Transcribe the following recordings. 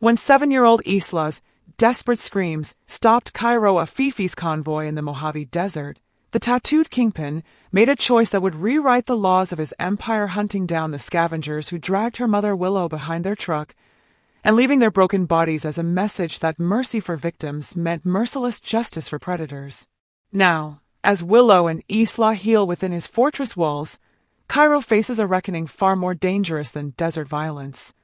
When 7-year-old Isla's desperate screams stopped Cairo Afifi's convoy in the Mojave Desert, the tattooed kingpin made a choice that would rewrite the laws of his empire, hunting down the scavengers who dragged her mother Willow behind their truck and leaving their broken bodies as a message that mercy for victims meant merciless justice for predators. Now, as Willow and Isla heal within his fortress walls, Cairo faces a reckoning far more dangerous than desert violence.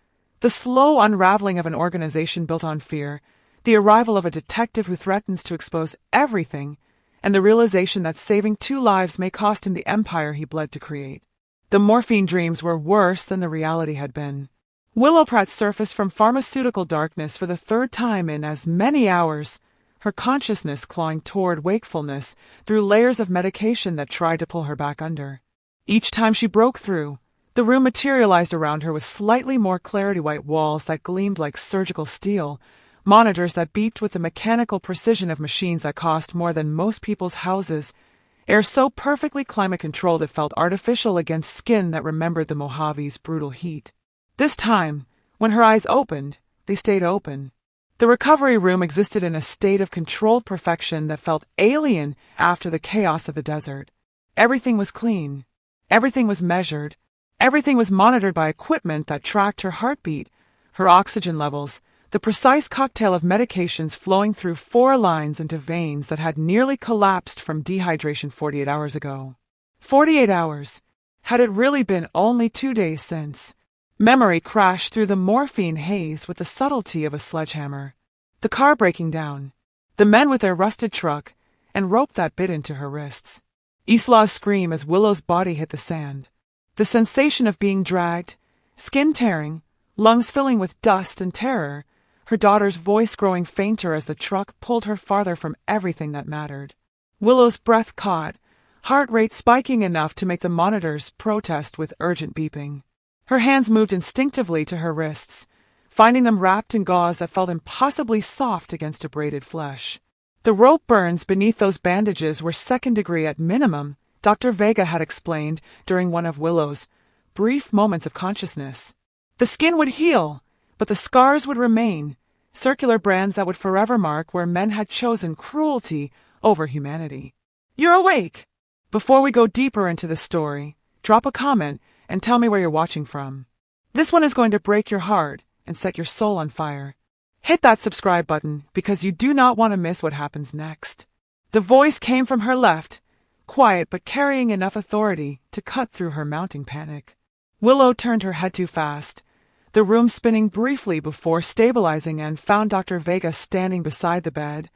The slow unraveling of an organization built on fear, the arrival of a detective who threatens to expose everything, and the realization that saving 2 lives may cost him the empire he bled to create. The morphine dreams were worse than the reality had been. Willow Pratt surfaced from pharmaceutical darkness for the 3rd time in as many hours, her consciousness clawing toward wakefulness through layers of medication that tried to pull her back under. Each time she broke through, the room materialized around her with slightly more clarity-white walls that gleamed like surgical steel, monitors that beeped with the mechanical precision of machines that cost more than most people's houses, air so perfectly climate-controlled it felt artificial against skin that remembered the Mojave's brutal heat. This time, when her eyes opened, they stayed open. The recovery room existed in a state of controlled perfection that felt alien after the chaos of the desert. Everything was clean. Everything was measured. Everything was monitored by equipment that tracked her heartbeat, her oxygen levels, the precise cocktail of medications flowing through 4 lines into veins that had nearly collapsed from dehydration 48 hours ago. 48 hours. Had it really been only 2 days since? Memory crashed through the morphine haze with the subtlety of a sledgehammer. The car breaking down. The men with their rusted truck, and rope that bit into her wrists. Isla's scream as Willow's body hit the sand. The sensation of being dragged, skin tearing, lungs filling with dust and terror, her daughter's voice growing fainter as the truck pulled her farther from everything that mattered. Willow's breath caught, heart rate spiking enough to make the monitors protest with urgent beeping. Her hands moved instinctively to her wrists, finding them wrapped in gauze that felt impossibly soft against abraded flesh. The rope burns beneath those bandages were 2nd degree at minimum, Dr. Vega had explained during one of Willow's brief moments of consciousness. The skin would heal, but the scars would remain, circular brands that would forever mark where men had chosen cruelty over humanity. You're awake! Before we go deeper into the story, drop a comment and tell me where you're watching from. This one is going to break your heart and set your soul on fire. Hit that subscribe button because you do not want to miss what happens next. The voice came from her left, quiet but carrying enough authority to cut through her mounting panic. Willow turned her head too fast, the room spinning briefly before stabilizing, and found Dr. Vega standing beside the bed,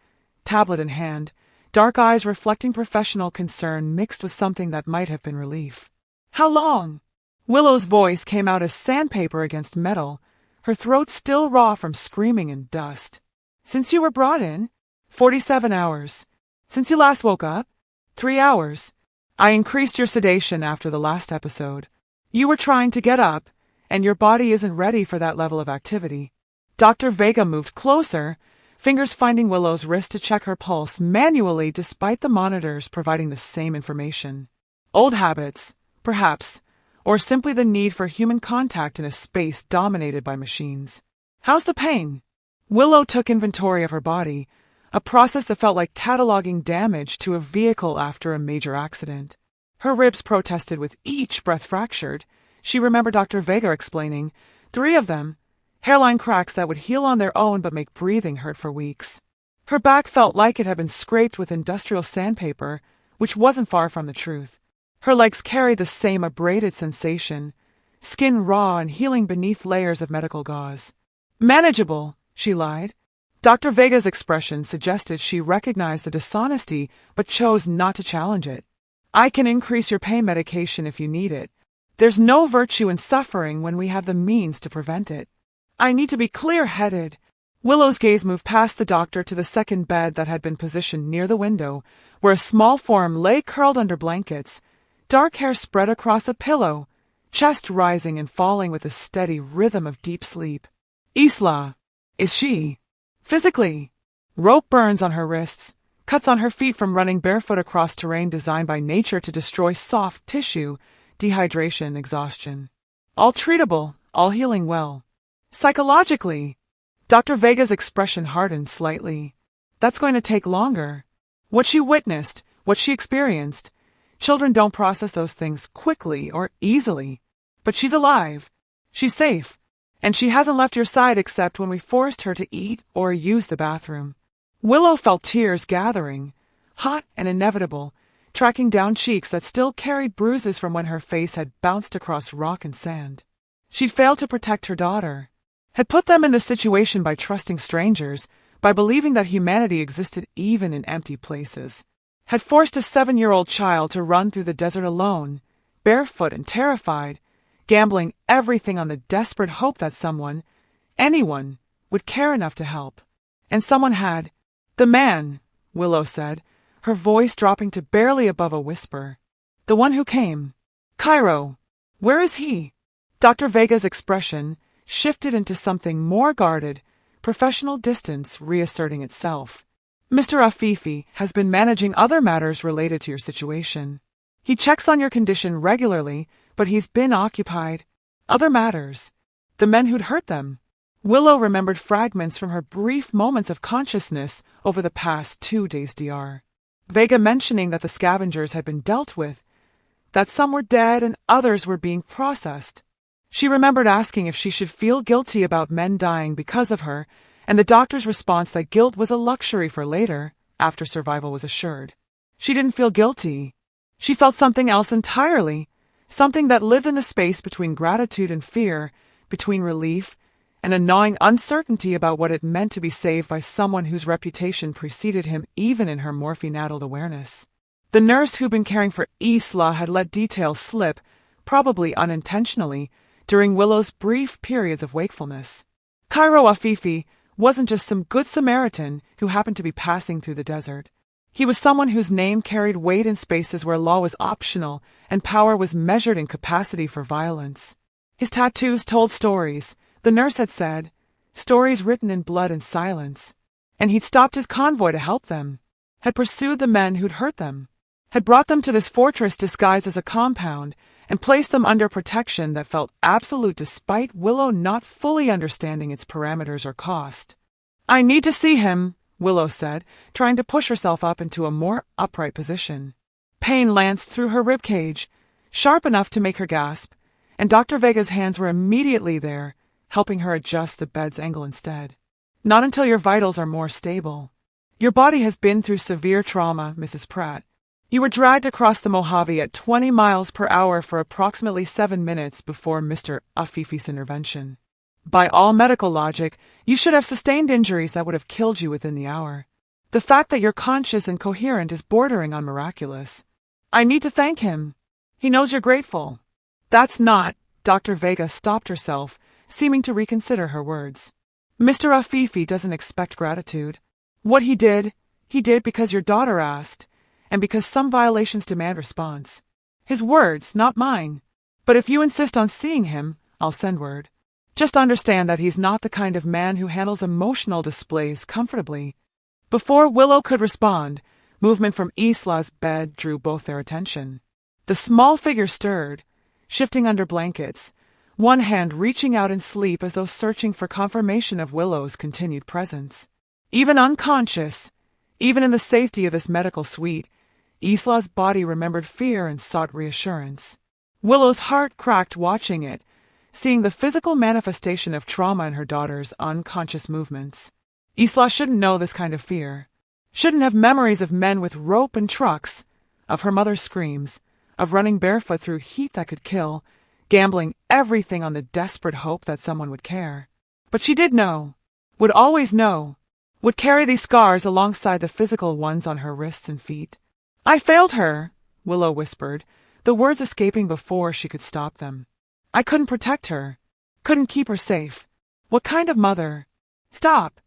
tablet in hand, dark eyes reflecting professional concern mixed with something that might have been relief. How long? Willow's voice came out as sandpaper against metal, her throat still raw from screaming and dust. Since you were brought in? 47 hours. Since you last woke up? 3 hours. I increased your sedation after the last episode. You were trying to get up, and your body isn't ready for that level of activity. Dr. Vega moved closer, fingers finding Willow's wrist to check her pulse manually despite the monitors providing the same information. Old habits, perhaps, or simply the need for human contact in a space dominated by machines. How's the pain? Willow took inventory of her body, a process that felt like cataloging damage to a vehicle after a major accident. Her ribs protested with each breath fractured. She remembered Dr. Vega explaining, 3 of them, hairline cracks that would heal on their own but make breathing hurt for weeks. Her back felt like it had been scraped with industrial sandpaper, which wasn't far from the truth. Her legs carried the same abraded sensation, skin raw and healing beneath layers of medical gauze. Manageable, she lied. Dr. Vega's expression suggested she recognized the dishonesty but chose not to challenge it. I can increase your pain medication if you need it. There's no virtue in suffering when we have the means to prevent it. I need to be clear-headed. Willow's gaze moved past the doctor to the 2nd bed that had been positioned near the window, where a small form lay curled under blankets, dark hair spread across a pillow, chest rising and falling with a steady rhythm of deep sleep. Isla. Is she? Physically. Rope burns on her wrists, cuts on her feet from running barefoot across terrain designed by nature to destroy soft tissue, dehydration, exhaustion. All treatable, all healing well. Psychologically. Dr. Vega's expression hardened slightly. That's going to take longer. What she witnessed, what she experienced. Children don't process those things quickly or easily. But she's alive. She's safe. And she hasn't left your side except when we forced her to eat or use the bathroom. Willow felt tears gathering, hot and inevitable, tracking down cheeks that still carried bruises from when her face had bounced across rock and sand. She'd failed to protect her daughter, had put them in this situation by trusting strangers, by believing that humanity existed even in empty places, had forced a 7-year-old child to run through the desert alone, barefoot and terrified, gambling everything on the desperate hope that someone, anyone, would care enough to help. And someone had. The man, Willow said, her voice dropping to barely above a whisper. The one who came. Cairo. Where is he? Dr. Vega's expression shifted into something more guarded, professional distance reasserting itself. Mr. Afifi has been managing other matters related to your situation. He checks on your condition regularly, but he's been occupied. Other matters. The men who'd hurt them. Willow remembered fragments from her brief moments of consciousness over the past 2 days DR. Vega mentioning that the scavengers had been dealt with, that some were dead and others were being processed. She remembered asking if she should feel guilty about men dying because of her, and the doctor's response that guilt was a luxury for later, after survival was assured. She didn't feel guilty. She felt something else entirely, something that lived in the space between gratitude and fear, between relief and a gnawing uncertainty about what it meant to be saved by someone whose reputation preceded him even in her morphine-addled awareness. The nurse who'd been caring for Isla had let details slip, probably unintentionally, during Willow's brief periods of wakefulness. Cairo Afifi wasn't just some good Samaritan who happened to be passing through the desert. He was someone whose name carried weight in spaces where law was optional and power was measured in capacity for violence. His tattoos told stories, the nurse had said, stories written in blood and silence. And he'd stopped his convoy to help them, had pursued the men who'd hurt them, had brought them to this fortress disguised as a compound, and placed them under protection that felt absolute despite Willow not fully understanding its parameters or cost. I need to see him, Willow said, trying to push herself up into a more upright position. Pain lanced through her ribcage, sharp enough to make her gasp, and Dr. Vega's hands were immediately there, helping her adjust the bed's angle instead. Not until your vitals are more stable. Your body has been through severe trauma, Mrs. Pratt. You were dragged across the Mojave at 20 miles per hour for approximately 7 minutes before Mr. Afifi's intervention. By all medical logic, you should have sustained injuries that would have killed you within the hour. The fact that you're conscious and coherent is bordering on miraculous. I need to thank him. He knows you're grateful. That's not. Dr. Vega stopped herself, seeming to reconsider her words. Mr. Afifi doesn't expect gratitude. What he did because your daughter asked, and because some violations demand response. His words, not mine. But if you insist on seeing him, I'll send word. Just understand that he's not the kind of man who handles emotional displays comfortably. Before Willow could respond, movement from Isla's bed drew both their attention. The small figure stirred, shifting under blankets, one hand reaching out in sleep as though searching for confirmation of Willow's continued presence. Even unconscious, even in the safety of this medical suite, Isla's body remembered fear and sought reassurance. Willow's heart cracked watching it, seeing the physical manifestation of trauma in her daughter's unconscious movements. Isla shouldn't know this kind of fear, shouldn't have memories of men with rope and trucks, of her mother's screams, of running barefoot through heat that could kill, gambling everything on the desperate hope that someone would care. But she did know, would always know, would carry these scars alongside the physical ones on her wrists and feet. I failed her, Willow whispered, the words escaping before she could stop them. I couldn't protect her, couldn't keep her safe. What kind of mother? Stop!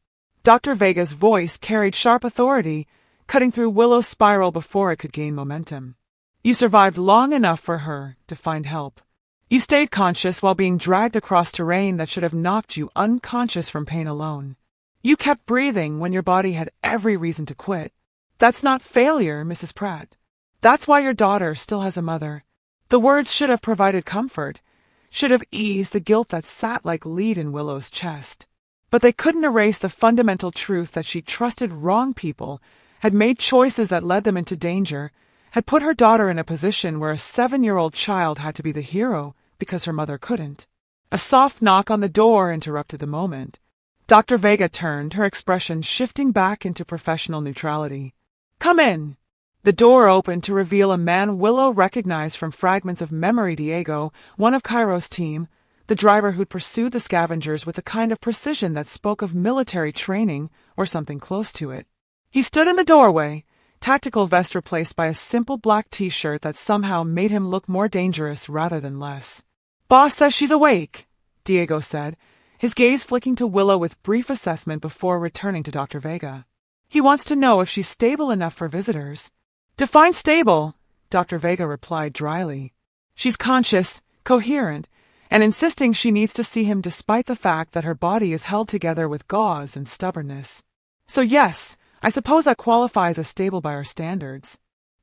Dr. Vega's voice carried sharp authority, cutting through Willow's spiral before it could gain momentum. You survived long enough for her to find help. You stayed conscious while being dragged across terrain that should have knocked you unconscious from pain alone. You kept breathing when your body had every reason to quit. That's not failure, Mrs. Pratt. That's why your daughter still has a mother. The words should have provided comfort, should have eased the guilt that sat like lead in Willow's chest. But they couldn't erase the fundamental truth that she trusted wrong people, had made choices that led them into danger, had put her daughter in a position where a 7-year-old child had to be the hero because her mother couldn't. A soft knock on the door interrupted the moment. Dr. Vega turned, her expression shifting back into professional neutrality. "Come in." The door opened to reveal a man Willow recognized from fragments of memory. Diego, one of Cairo's team, the driver who'd pursued the scavengers with a kind of precision that spoke of military training or something close to it. He stood in the doorway, tactical vest replaced by a simple black t-shirt that somehow made him look more dangerous rather than less. "Boss says she's awake," Diego said, his gaze flicking to Willow with brief assessment before returning to Dr. Vega. "He wants to know if she's stable enough for visitors." "Define stable," Dr. Vega replied dryly. "She's conscious, coherent, and insisting she needs to see him despite the fact that her body is held together with gauze and stubbornness. So yes, I suppose that qualifies as stable by our standards."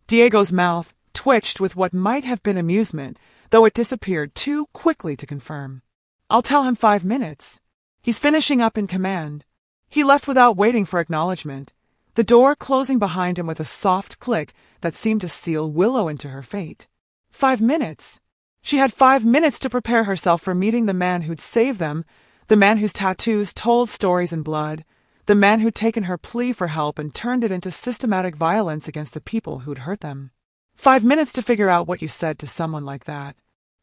Diego's mouth twitched with what might have been amusement, though it disappeared too quickly to confirm. "I'll tell him 5 minutes. He's finishing up in command." He left without waiting for acknowledgement, the door closing behind him with a soft click that seemed to seal Willow into her fate. 5 minutes? She had 5 minutes to prepare herself for meeting the man who'd saved them, the man whose tattoos told stories in blood, the man who'd taken her plea for help and turned it into systematic violence against the people who'd hurt them. 5 minutes to figure out what you said to someone like that.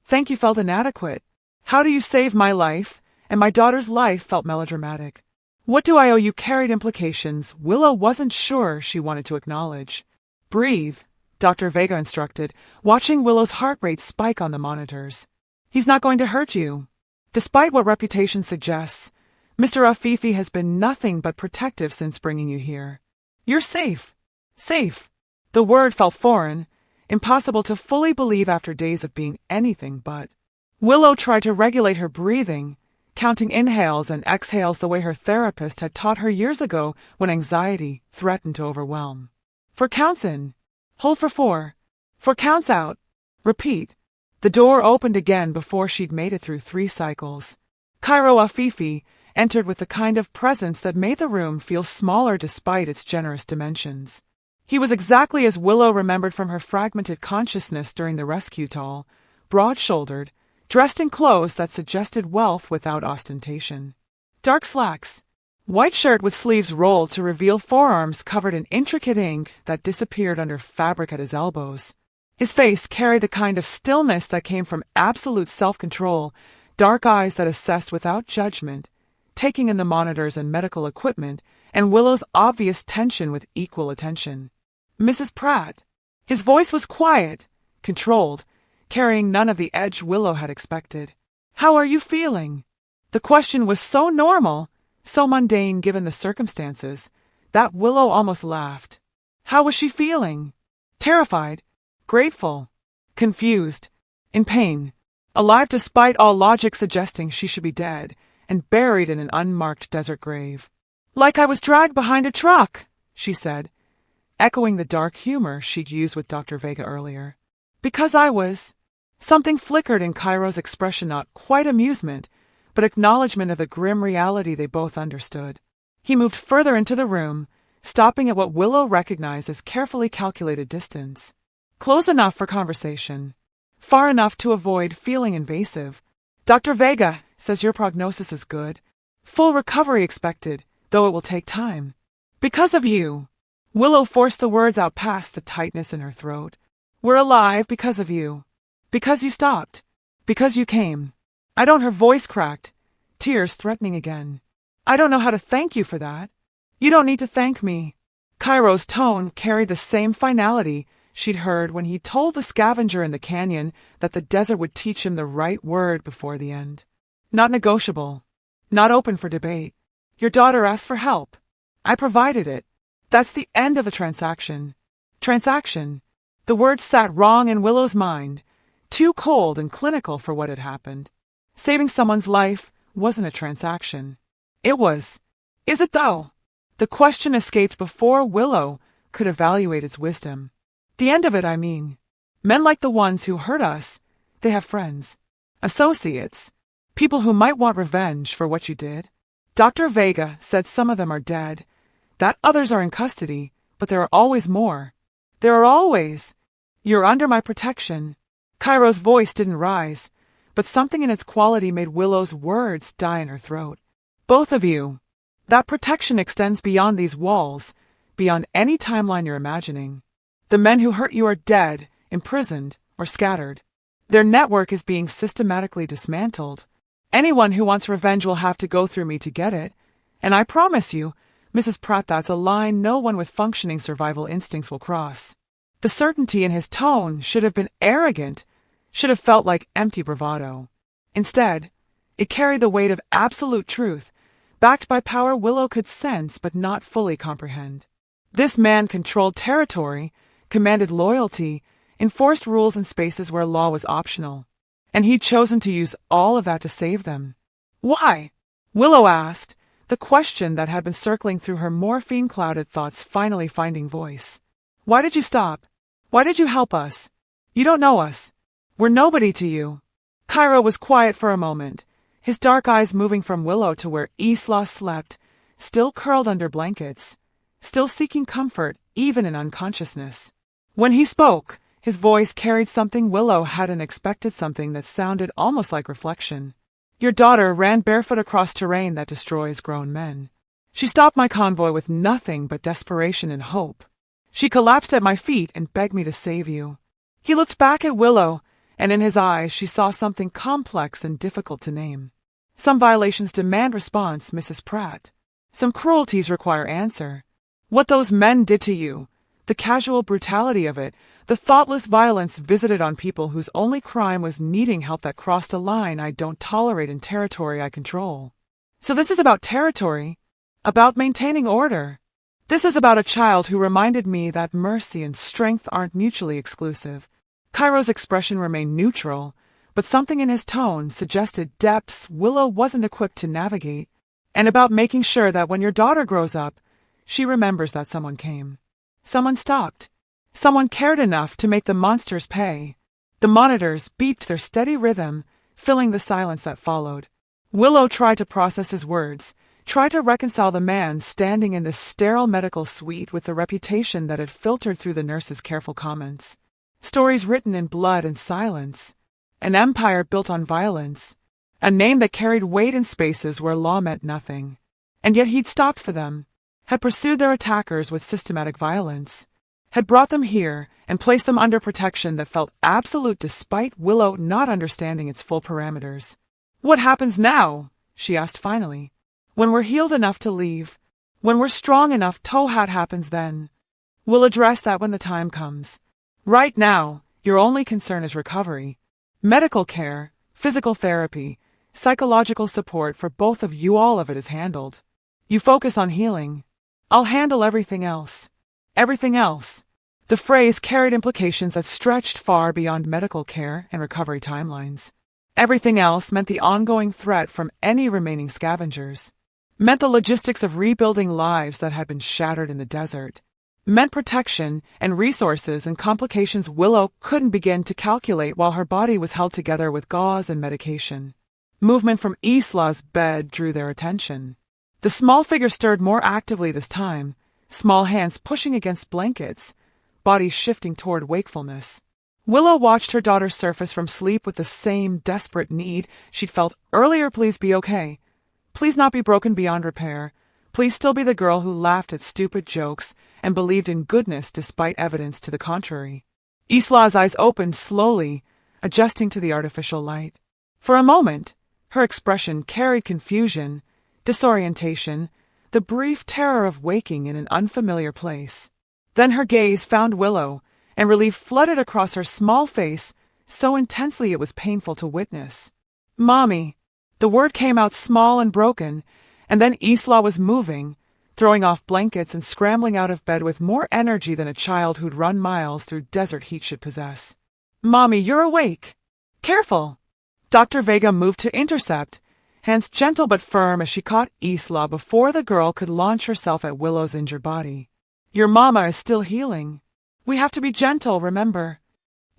"Thank you" felt inadequate. "How do you save my life?" and "my daughter's life" felt melodramatic. "What do I owe you" carried implications Willow wasn't sure she wanted to acknowledge. "Breathe," Dr. Vega instructed, watching Willow's heart rate spike on the monitors. "He's not going to hurt you. Despite what reputation suggests, Mr. Afifi has been nothing but protective since bringing you here. You're safe. Safe." The word felt foreign, impossible to fully believe after days of being anything but. Willow tried to regulate her breathing, counting inhales and exhales the way her therapist had taught her years ago when anxiety threatened to overwhelm. 4 counts in. Hold for 4. 4 counts out. Repeat. The door opened again before she'd made it through 3 cycles. Cairo Afifi entered with the kind of presence that made the room feel smaller despite its generous dimensions. He was exactly as Willow remembered from her fragmented consciousness during the rescue tall, broad-shouldered, dressed in clothes that suggested wealth without ostentation. Dark slacks, white shirt with sleeves rolled to reveal forearms covered in intricate ink that disappeared under fabric at his elbows. His face carried the kind of stillness that came from absolute self-control, dark eyes that assessed without judgment, taking in the monitors and medical equipment, and Willow's obvious tension with equal attention. "Mrs. Pratt." His voice was quiet, controlled, carrying none of the edge Willow had expected. "How are you feeling?" The question was so normal, so mundane given the circumstances, that Willow almost laughed. How was she feeling? Terrified, grateful, confused, in pain, alive despite all logic suggesting she should be dead and buried in an unmarked desert grave. "Like I was dragged behind a truck," she said, echoing the dark humor she'd used with Dr. Vega earlier. "Because I was..." Something flickered in Cairo's expression, not quite amusement, but acknowledgement of the grim reality they both understood. He moved further into the room, stopping at what Willow recognized as carefully calculated distance. Close enough for conversation, far enough to avoid feeling invasive. "Dr. Vega says your prognosis is good. Full recovery expected, though it will take time. Because of you." Willow forced the words out past the tightness in her throat. "We're alive because of you. Because you stopped. Because you came. I don't..." Her voice cracked, tears threatening again. "I don't know how to thank you for that." "You don't need to thank me." Cairo's tone carried the same finality she'd heard when he told the scavenger in the canyon that the desert would teach him the right word before the end. Not negotiable. Not open for debate. Your daughter asked for help. I provided it. That's the end of the transaction. Transaction. The word sat wrong in Willow's mind, too cold and clinical for what had happened. Saving someone's life wasn't a transaction. It was. Is it though? The question escaped before Willow could evaluate its wisdom. The end of it, I mean. Men like the ones who hurt us, they have friends, associates, people who might want revenge for what you did. Dr. Vega said some of them are dead, that others are in custody, but there are always more. There are always. You're under my protection. Cairo's voice didn't rise, but something in its quality made Willow's words die in her throat. Both of you. That protection extends beyond these walls, beyond any timeline you're imagining. The men who hurt you are dead, imprisoned, or scattered. Their network is being systematically dismantled. Anyone who wants revenge will have to go through me to get it. And I promise you, Mrs. Pratt, that's a line no one with functioning survival instincts will cross. The certainty in his tone should have been arrogant, should have felt like empty bravado. Instead, it carried the weight of absolute truth, backed by power Willow could sense but not fully comprehend. This man controlled territory, commanded loyalty, enforced rules in spaces where law was optional. And he'd chosen to use all of that to save them. Why? Willow asked, the question that had been circling through her morphine-clouded thoughts finally finding voice. Why did you stop? Why did you help us? You don't know us. We're nobody to you. Cairo was quiet for a moment, his dark eyes moving from Willow to where Isla slept, still curled under blankets, still seeking comfort even in unconsciousness. When he spoke, his voice carried something Willow hadn't expected, something that sounded almost like reflection. Your daughter ran barefoot across terrain that destroys grown men. She stopped my convoy with nothing but desperation and hope. She collapsed at my feet and begged me to save you. He looked back at Willow, and in his eyes she saw something complex and difficult to name. Some violations demand response, Mrs. Pratt. Some cruelties require answer. What those men did to you, the casual brutality of it, the thoughtless violence visited on people whose only crime was needing help, that crossed a line I don't tolerate in territory I control. So this is about territory, about maintaining order. This is about a child who reminded me that mercy and strength aren't mutually exclusive. Cairo's expression remained neutral, but something in his tone suggested depths Willow wasn't equipped to navigate, and about making sure that when your daughter grows up, she remembers that someone came. Someone stopped. Someone cared enough to make the monsters pay. The monitors beeped their steady rhythm, filling the silence that followed. Willow tried to process his words, tried to reconcile the man standing in this sterile medical suite with the reputation that had filtered through the nurse's careful comments. Stories written in blood and silence. An empire built on violence. A name that carried weight in spaces where law meant nothing. And yet he'd stopped for them, had pursued their attackers with systematic violence, had brought them here and placed them under protection that felt absolute despite Willow not understanding its full parameters. What happens now? She asked finally. When we're healed enough to leave, when we're strong enough, Tohat happens then. We'll address that when the time comes. Right now, your only concern is recovery. Medical care, physical therapy, psychological support for both of you, all of it is handled. You focus on healing. I'll handle everything else. Everything else. The phrase carried implications that stretched far beyond medical care and recovery timelines. Everything else meant the ongoing threat from any remaining scavengers. Meant the logistics of rebuilding lives that had been shattered in the desert. Meant protection and resources and complications Willow couldn't begin to calculate while her body was held together with gauze and medication. Movement from Isla's bed drew their attention. The small figure stirred more actively this time, small hands pushing against blankets, body shifting toward wakefulness. Willow watched her daughter surface from sleep with the same desperate need she'd felt earlier. Please be okay. Please not be broken beyond repair. Please still be the girl who laughed at stupid jokes and believed in goodness despite evidence to the contrary. Isla's eyes opened slowly, adjusting to the artificial light. For a moment, her expression carried confusion, disorientation, the brief terror of waking in an unfamiliar place. Then her gaze found Willow, and relief flooded across her small face, so intensely it was painful to witness. Mommy. The word came out small and broken, and then Isla was moving, throwing off blankets and scrambling out of bed with more energy than a child who'd run miles through desert heat should possess. Mommy, you're awake. Careful. Dr. Vega moved to intercept, hands gentle but firm as she caught Isla before the girl could launch herself at Willow's injured body. Your mama is still healing. We have to be gentle, remember.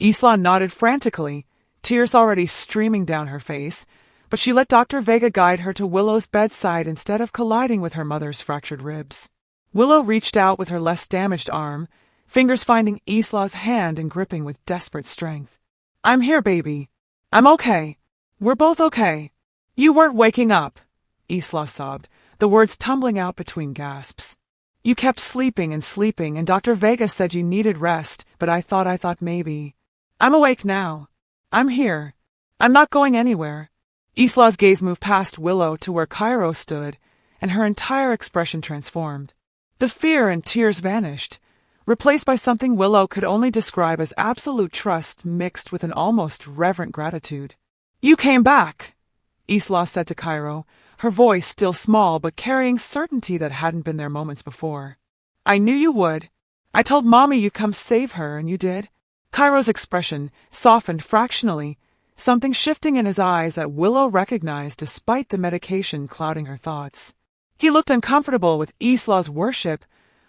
Isla nodded frantically, tears already streaming down her face, but she let Dr. Vega guide her to Willow's bedside instead of colliding with her mother's fractured ribs. Willow reached out with her less damaged arm, fingers finding Isla's hand and gripping with desperate strength. "I'm here, baby. I'm okay. We're both okay." "You weren't waking up," Isla sobbed, the words tumbling out between gasps. "You kept sleeping and Dr. Vega said you needed rest, but I thought maybe. I'm awake now. I'm here. I'm not going anywhere." Isla's gaze moved past Willow to where Cairo stood, and her entire expression transformed. The fear and tears vanished, replaced by something Willow could only describe as absolute trust mixed with an almost reverent gratitude. "You came back," Isla said to Cairo, her voice still small but carrying certainty that hadn't been there moments before. "I knew you would. I told Mommy you'd come save her, and you did." Cairo's expression softened fractionally, something shifting in his eyes that Willow recognized despite the medication clouding her thoughts. He looked uncomfortable with Isla's worship,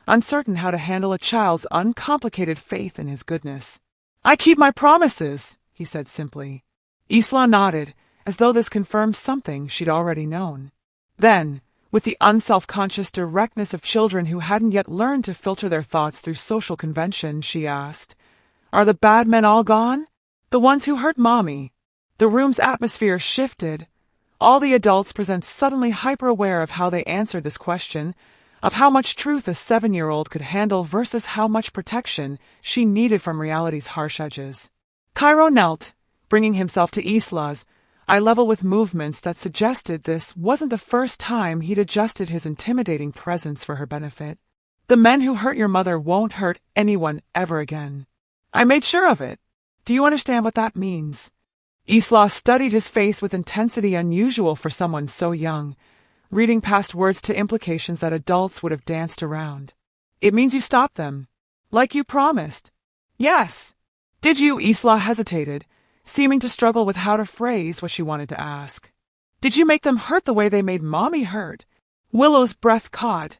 uncertain how to handle a child's uncomplicated faith in his goodness. "I keep my promises," he said simply. Isla nodded, as though this confirmed something she'd already known. Then, with the unself-conscious directness of children who hadn't yet learned to filter their thoughts through social convention, she asked, "Are the bad men all gone? The ones who hurt Mommy?" The room's atmosphere shifted. All the adults present suddenly hyper-aware of how they answered this question, of how much truth a 7-year-old could handle versus how much protection she needed from reality's harsh edges. Cairo knelt, bringing himself to Isla's, eye level with movements that suggested this wasn't the first time he'd adjusted his intimidating presence for her benefit. "The men who hurt your mother won't hurt anyone ever again. I made sure of it. Do you understand what that means?" Isla studied his face with intensity unusual for someone so young, reading past words to implications that adults would have danced around. "It means you stopped them. Like you promised." "Yes." "Did you?" Isla hesitated, seeming to struggle with how to phrase what she wanted to ask. "Did you make them hurt the way they made Mommy hurt?" Willow's breath caught,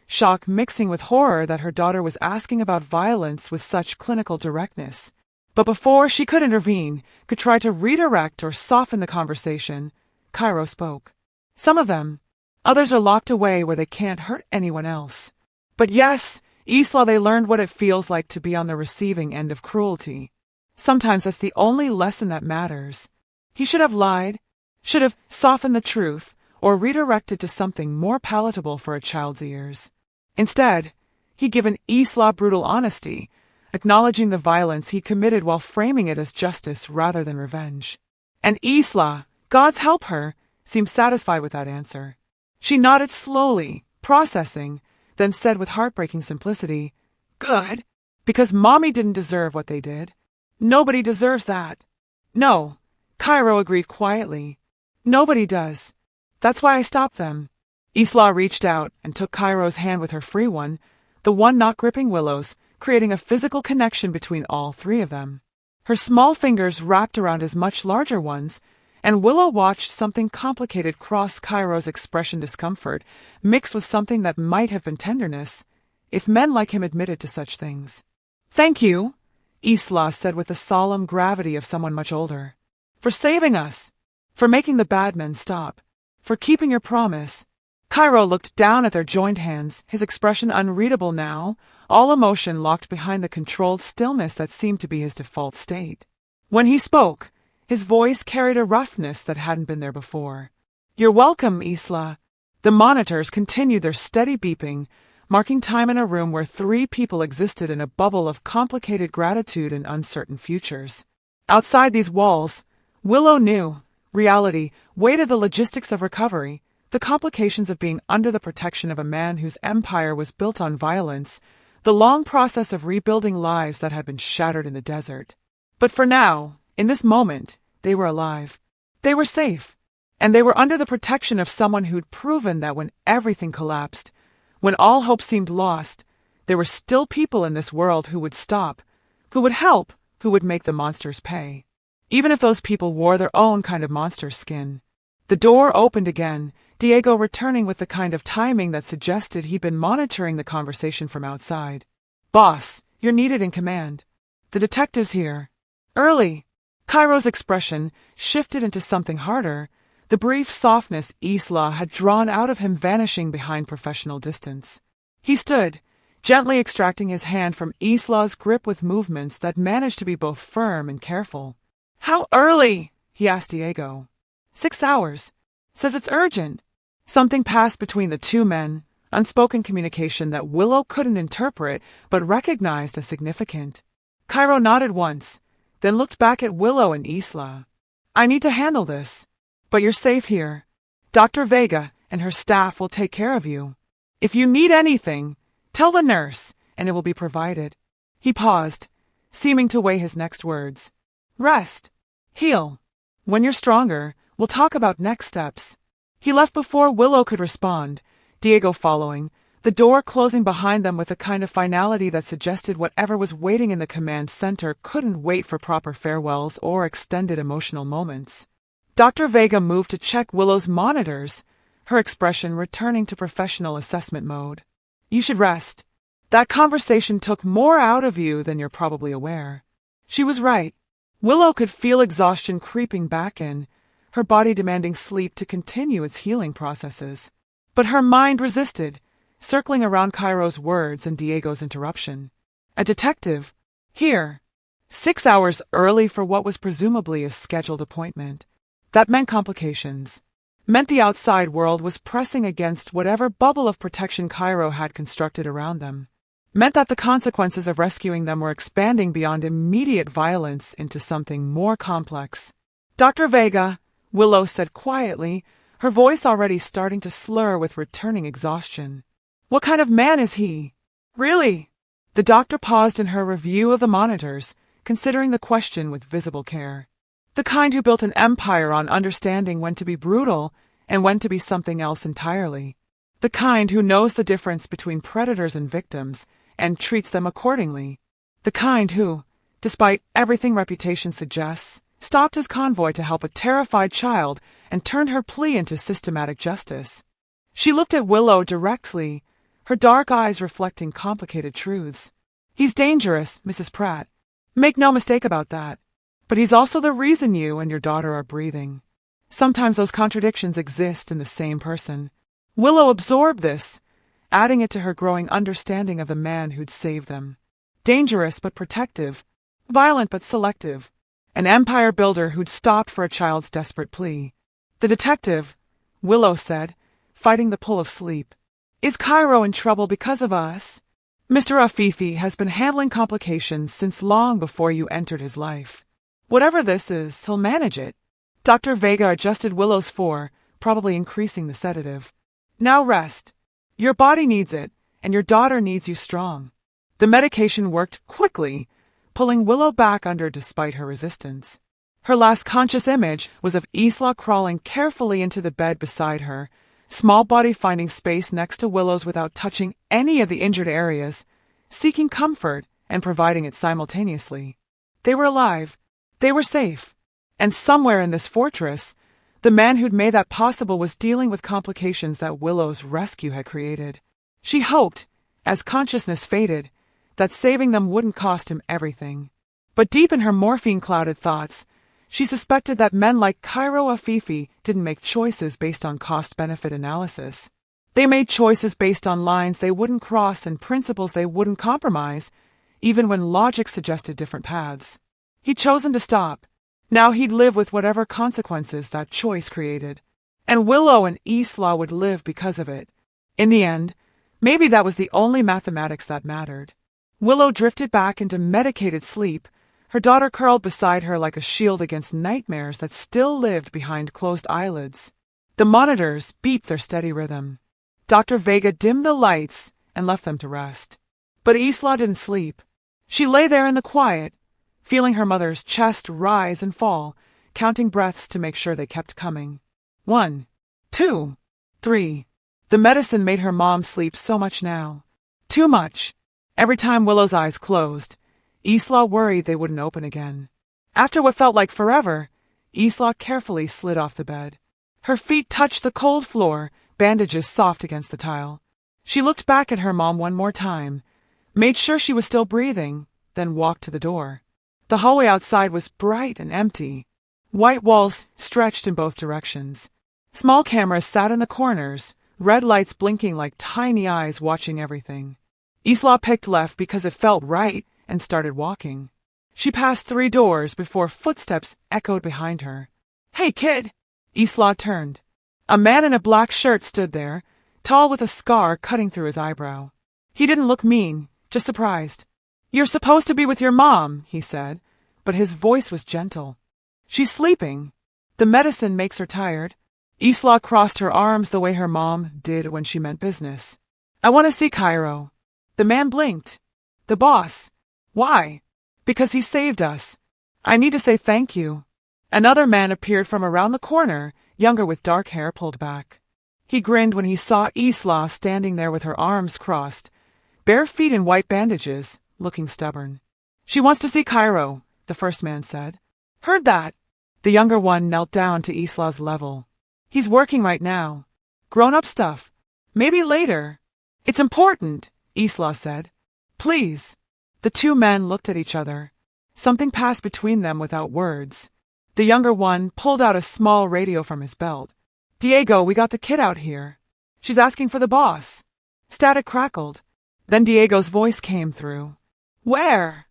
shock mixing with horror that her daughter was asking about violence with such clinical directness. But before she could intervene, could try to redirect or soften the conversation, Cairo spoke. "Some of them. Others are locked away where they can't hurt anyone else. But yes, Isla, they learned what it feels like to be on the receiving end of cruelty. Sometimes that's the only lesson that matters." He should have lied, should have softened the truth, or redirected to something more palatable for a child's ears. Instead, he'd given Isla brutal honesty, acknowledging the violence he committed while framing it as justice rather than revenge. And Isla, God's help her, seemed satisfied with that answer. She nodded slowly, processing, then said with heartbreaking simplicity, "Good, because Mommy didn't deserve what they did. Nobody deserves that." "No," Cairo agreed quietly. "Nobody does. That's why I stopped them." Isla reached out and took Cairo's hand with her free one, the one not gripping Willow's, creating a physical connection between all three of them. Her small fingers wrapped around his much larger ones, and Willow watched something complicated cross Cairo's expression discomfort, mixed with something that might have been tenderness, if men like him admitted to such things. "Thank you," Isla said with the solemn gravity of someone much older. "For saving us. For making the bad men stop. For keeping your promise." Cairo looked down at their joined hands, his expression unreadable now, all emotion locked behind the controlled stillness that seemed to be his default state. When he spoke, his voice carried a roughness that hadn't been there before. "You're welcome, Isla." The monitors continued their steady beeping, marking time in a room where 3 people existed in a bubble of complicated gratitude and uncertain futures. Outside these walls, Willow knew, reality weighted the logistics of recovery, the complications of being under the protection of a man whose empire was built on violence, the long process of rebuilding lives that had been shattered in the desert. But for now, in this moment, they were alive. They were safe. And they were under the protection of someone who'd proven that when everything collapsed, when all hope seemed lost, there were still people in this world who would stop, who would help, who would make the monsters pay. Even if those people wore their own kind of monster skin. The door opened again, Diego returning with the kind of timing that suggested he'd been monitoring the conversation from outside. "Boss, you're needed in command. The detective's here." "Early." Cairo's expression shifted into something harder, The brief softness Isla had drawn out of him vanishing behind professional distance. He stood, gently extracting his hand from Isla's grip with movements that managed to be both firm and careful. "How early?" he asked Diego. 6 hours. Says it's urgent." Something passed between the two men, unspoken communication that Willow couldn't interpret but recognized as significant. Cairo nodded once, then looked back at Willow and Isla. "I need to handle this, but you're safe here. Dr. Vega and her staff will take care of you. If you need anything, tell the nurse, and it will be provided." He paused, seeming to weigh his next words. "Rest. Heal. When you're stronger, we'll talk about next steps." He left before Willow could respond, Diego following, the door closing behind them with a kind of finality that suggested whatever was waiting in the command center couldn't wait for proper farewells or extended emotional moments. Dr. Vega moved to check Willow's monitors, her expression returning to professional assessment mode. "You should rest. That conversation took more out of you than you're probably aware." She was right. Willow could feel exhaustion creeping back in, her body demanding sleep to continue its healing processes. But her mind resisted, circling around Cairo's words and Diego's interruption. A detective? Here. 6 hours early for what was presumably a scheduled appointment. That meant complications. Meant the outside world was pressing against whatever bubble of protection Cairo had constructed around them. Meant that the consequences of rescuing them were expanding beyond immediate violence into something more complex. "Dr. Vega," Willow said quietly, her voice already starting to slur with returning exhaustion. "What kind of man is he? Really?" The doctor paused in her review of the monitors, considering the question with visible care. "The kind who built an empire on understanding when to be brutal and when to be something else entirely. The kind who knows the difference between predators and victims and treats them accordingly. The kind who, despite everything reputation suggests, stopped his convoy to help a terrified child and turned her plea into systematic justice." She looked at Willow directly, her dark eyes reflecting complicated truths. "He's dangerous, Mrs. Pratt. Make no mistake about that. But he's also the reason you and your daughter are breathing. Sometimes those contradictions exist in the same person." Willow absorbed this, adding it to her growing understanding of the man who'd saved them. Dangerous but protective, violent but selective. An empire builder who'd stopped for a child's desperate plea. "The detective," Willow said, fighting the pull of sleep. "Is Cairo in trouble because of us? Mr. Afifi has been handling complications since long before you entered his life. Whatever this is, he'll manage it." Dr. Vega adjusted Willow's probably increasing the sedative. "Now rest. Your body needs it, and your daughter needs you strong." The medication worked quickly, pulling Willow back under despite her resistance. Her last conscious image was of Isla crawling carefully into the bed beside her, small body finding space next to Willow's without touching any of the injured areas, seeking comfort and providing it simultaneously. They were alive. They were safe. And somewhere in this fortress, the man who'd made that possible was dealing with complications that Willow's rescue had created. She hoped, as consciousness faded, that saving them wouldn't cost him everything. But deep in her morphine-clouded thoughts, she suspected that men like Cairo Afifi didn't make choices based on cost-benefit analysis. They made choices based on lines they wouldn't cross and principles they wouldn't compromise, even when logic suggested different paths. He'd chosen to stop. Now he'd live with whatever consequences that choice created. And Willow and Isla would live because of it. In the end, maybe that was the only mathematics that mattered. Willow drifted back into medicated sleep, her daughter curled beside her like a shield against nightmares that still lived behind closed eyelids. The monitors beeped their steady rhythm. Dr. Vega dimmed the lights and left them to rest. But Isla didn't sleep. She lay there in the quiet, feeling her mother's chest rise and fall, counting breaths to make sure they kept coming. 1, 2, 3. The medicine made her mom sleep so much now. Too much. Every time Willow's eyes closed, Isla worried they wouldn't open again. After what felt like forever, Isla carefully slid off the bed. Her feet touched the cold floor, bandages soft against the tile. She looked back at her mom one more time, made sure she was still breathing, then walked to the door. The hallway outside was bright and empty. White walls stretched in both directions. Small cameras sat in the corners, red lights blinking like tiny eyes watching everything. Isla picked left because it felt right and started walking. She passed 3 doors before footsteps echoed behind her. "Hey, kid!" Isla turned. A man in a black shirt stood there, tall with a scar cutting through his eyebrow. He didn't look mean, just surprised. "You're supposed to be with your mom," he said, but his voice was gentle. "She's sleeping. The medicine makes her tired." Isla crossed her arms the way her mom did when she meant business. "I want to see Cairo." The man blinked. "The boss." "Why?" "Because he saved us. I need to say thank you." Another man appeared from around the corner, younger with dark hair pulled back. He grinned when he saw Isla standing there with her arms crossed, bare feet in white bandages, looking stubborn. "She wants to see Cairo," the first man said. "Heard that." The younger one knelt down to Isla's level. "He's working right now. Grown-up stuff. Maybe later." "It's important," Isla said. "Please." The 2 men looked at each other. Something passed between them without words. The younger one pulled out a small radio from his belt. "Diego, we got the kid out here. She's asking for the boss." Static crackled. Then Diego's voice came through. "Where?"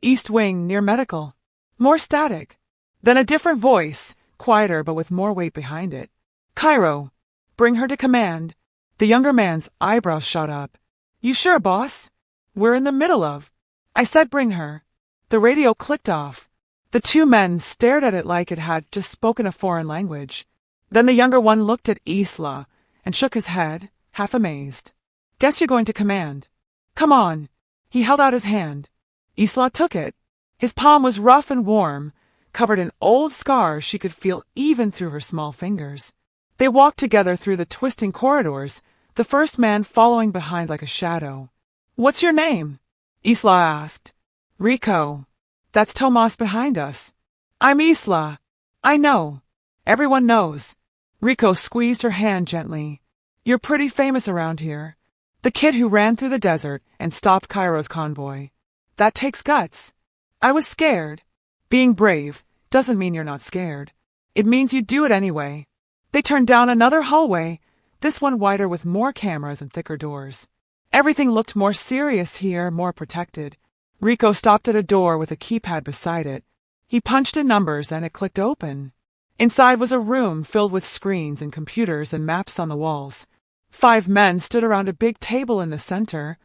"East Wing, near medical." More static. Then a different voice, quieter but with more weight behind it. "Cairo. Bring her to command." The younger man's eyebrows shot up. "You sure, boss? We're in the middle of—" "I said bring her." The radio clicked off. The 2 men stared at it like it had just spoken a foreign language. Then the younger one looked at Isla and shook his head, half amazed. "Guess you're going to command. Come on." He held out his hand. Isla took it. His palm was rough and warm, covered in old scars she could feel even through her small fingers. They walked together through the twisting corridors, the first man following behind like a shadow. "What's your name?" Isla asked. "Rico. That's Tomas behind us." "I'm Isla." "I know. Everyone knows." Rico squeezed her hand gently. "You're pretty famous around here. The kid who ran through the desert and stopped Cairo's convoy. That takes guts." "I was scared." "Being brave doesn't mean you're not scared. It means you do it anyway." They turned down another hallway, this one wider with more cameras and thicker doors. Everything looked more serious here, more protected. Rico stopped at a door with a keypad beside it. He punched in numbers and it clicked open. Inside was a room filled with screens and computers and maps on the walls. 5 men stood around a big table in the center,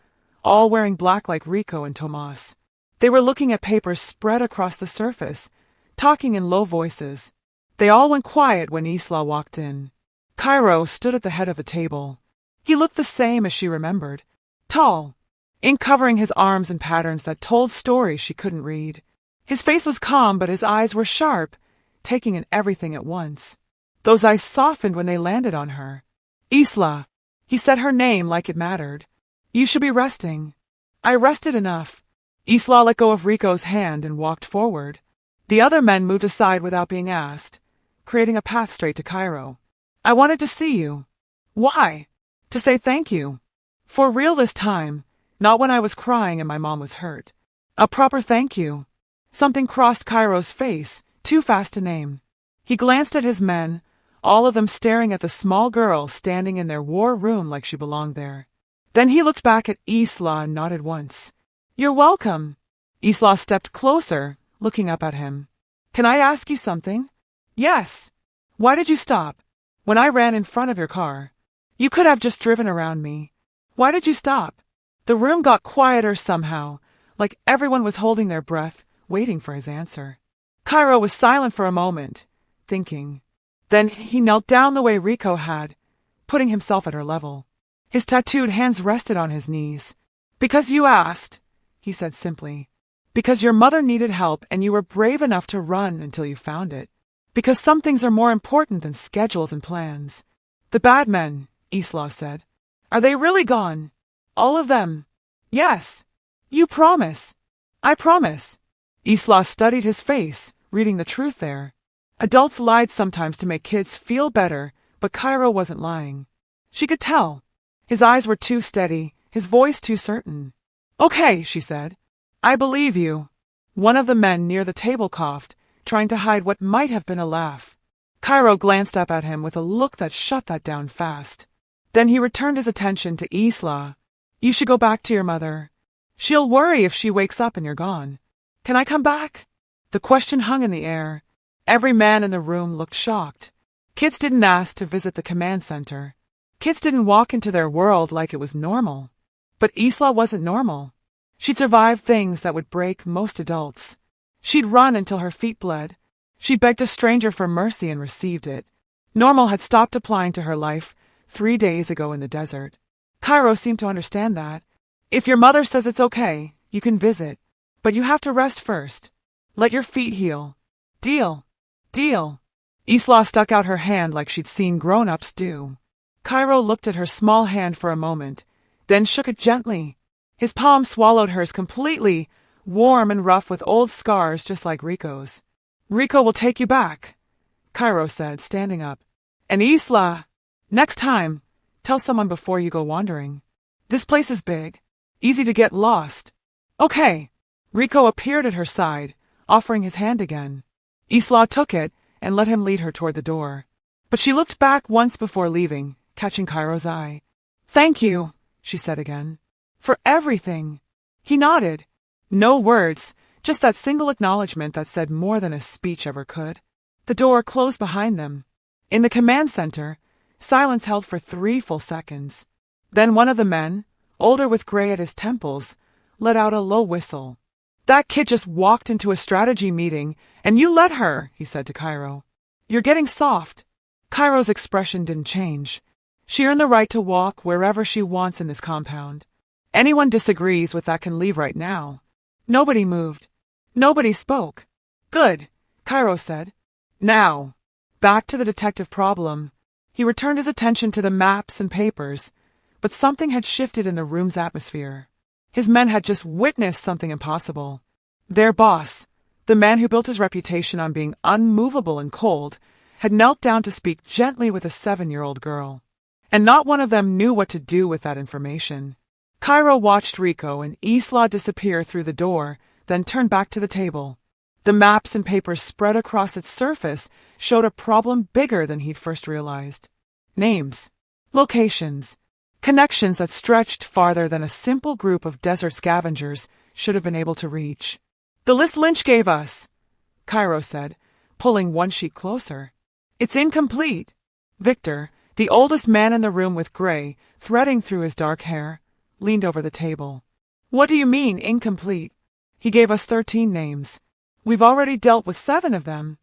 all wearing black like Rico and Tomas. They were looking at papers spread across the surface, talking in low voices. They all went quiet when Isla walked in. Cairo stood at the head of the table. He looked the same as she remembered. Tall, ink covering his arms in patterns that told stories she couldn't read. His face was calm, but his eyes were sharp, taking in everything at once. Those eyes softened when they landed on her. "Isla." He said her name like it mattered. "You should be resting." "I rested enough." Isla let go of Rico's hand and walked forward. The other men moved aside without being asked, creating a path straight to Cairo. "I wanted to see you." "Why?" "To say thank you. For real this time, not when I was crying and my mom was hurt. A proper thank you." Something crossed Cairo's face, too fast to name. He glanced at his men, all of them staring at the small girl standing in their war room like she belonged there. Then he looked back at Isla and nodded once. "You're welcome." Isla stepped closer, looking up at him. "Can I ask you something?" "Yes." "Why did you stop? When I ran in front of your car. You could have just driven around me. Why did you stop?" The room got quieter somehow, like everyone was holding their breath, waiting for his answer. Cairo was silent for a moment, thinking. Then he knelt down the way Rico had, putting himself at her level. His tattooed hands rested on his knees. "Because you asked," he said simply. "Because your mother needed help and you were brave enough to run until you found it. Because some things are more important than schedules and plans." "The bad men," Isla said. "Are they really gone? All of them?" "Yes." "You promise?" "I promise." Isla studied his face, reading the truth there. Adults lied sometimes to make kids feel better, but Cairo wasn't lying. She could tell. His eyes were too steady, his voice too certain. "Okay," she said. "I believe you." One of the men near the table coughed, trying to hide what might have been a laugh. Cairo glanced up at him with a look that shut that down fast. Then he returned his attention to Isla. You should go back to your mother. She'll worry if she wakes up and you're gone. Can I come back? The question hung in the air. Every man in the room looked shocked. Kids didn't ask to visit the command center. Kids didn't walk into their world like it was normal. But Isla wasn't normal. She'd survived things that would break most adults. She'd run until her feet bled. She'd begged a stranger for mercy and received it. Normal had stopped applying to her life 3 days ago in the desert. Cairo seemed to understand that. If your mother says it's okay, you can visit. But you have to rest first. Let your feet heal. Deal. Deal. Isla stuck out her hand like she'd seen grown-ups do. Cairo looked at her small hand for a moment, then shook it gently. His palm swallowed hers completely, warm and rough with old scars just like Rico's. Rico will take you back, Cairo said, standing up. And Isla, next time, tell someone before you go wandering. This place is big. Easy to get lost. Okay. Rico appeared at her side, offering his hand again. Isla took it and let him lead her toward the door. But she looked back once before leaving, catching Cairo's eye. Thank you, she said again. For everything. He nodded. No words, just that single acknowledgement that said more than a speech ever could. The door closed behind them. In the command center, silence held for 3 full seconds. Then one of the men, older with gray at his temples, let out a low whistle. That kid just walked into a strategy meeting, and you let her, he said to Cairo. You're getting soft. Cairo's expression didn't change. She earned the right to walk wherever she wants in this compound. Anyone disagrees with that can leave right now. Nobody moved. Nobody spoke. Good, Cairo said. Now, back to the detective problem. He returned his attention to the maps and papers, but something had shifted in the room's atmosphere. His men had just witnessed something impossible. Their boss, the man who built his reputation on being unmovable and cold, had knelt down to speak gently with a 7-year-old girl. And not one of them knew what to do with that information. Cairo watched Rico and Isla disappear through the door, then turned back to the table. The maps and papers spread across its surface showed a problem bigger than he'd first realized. Names, locations, connections that stretched farther than a simple group of desert scavengers should have been able to reach. The list Lynch gave us, Cairo said, pulling one sheet closer. It's incomplete. Victor, the oldest man in the room with gray, threading through his dark hair, leaned over the table. What do you mean, incomplete? He gave us 13 names. We've already dealt with 7 of them.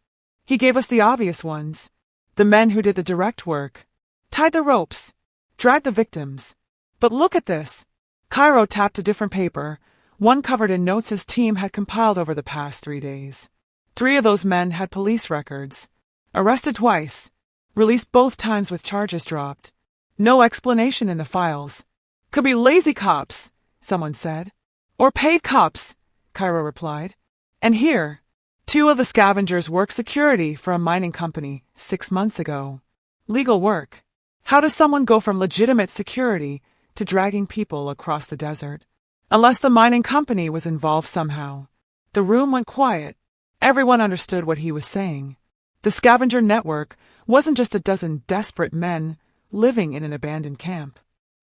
He gave us the obvious ones. The men who did the direct work. Tied the ropes. Dragged the victims. But look at this. Cairo tapped a different paper, one covered in notes his team had compiled over the past 3 days. 3 of those men had police records. Arrested twice. Released both times with charges dropped. No explanation in the files. Could be lazy cops, someone said. Or paid cops, Cairo replied. And here, 2 of the scavengers worked security for a mining company 6 months ago. Legal work. How does someone go from legitimate security to dragging people across the desert? Unless the mining company was involved somehow. The room went quiet. Everyone understood what he was saying. The scavenger network wasn't just a dozen desperate men living in an abandoned camp.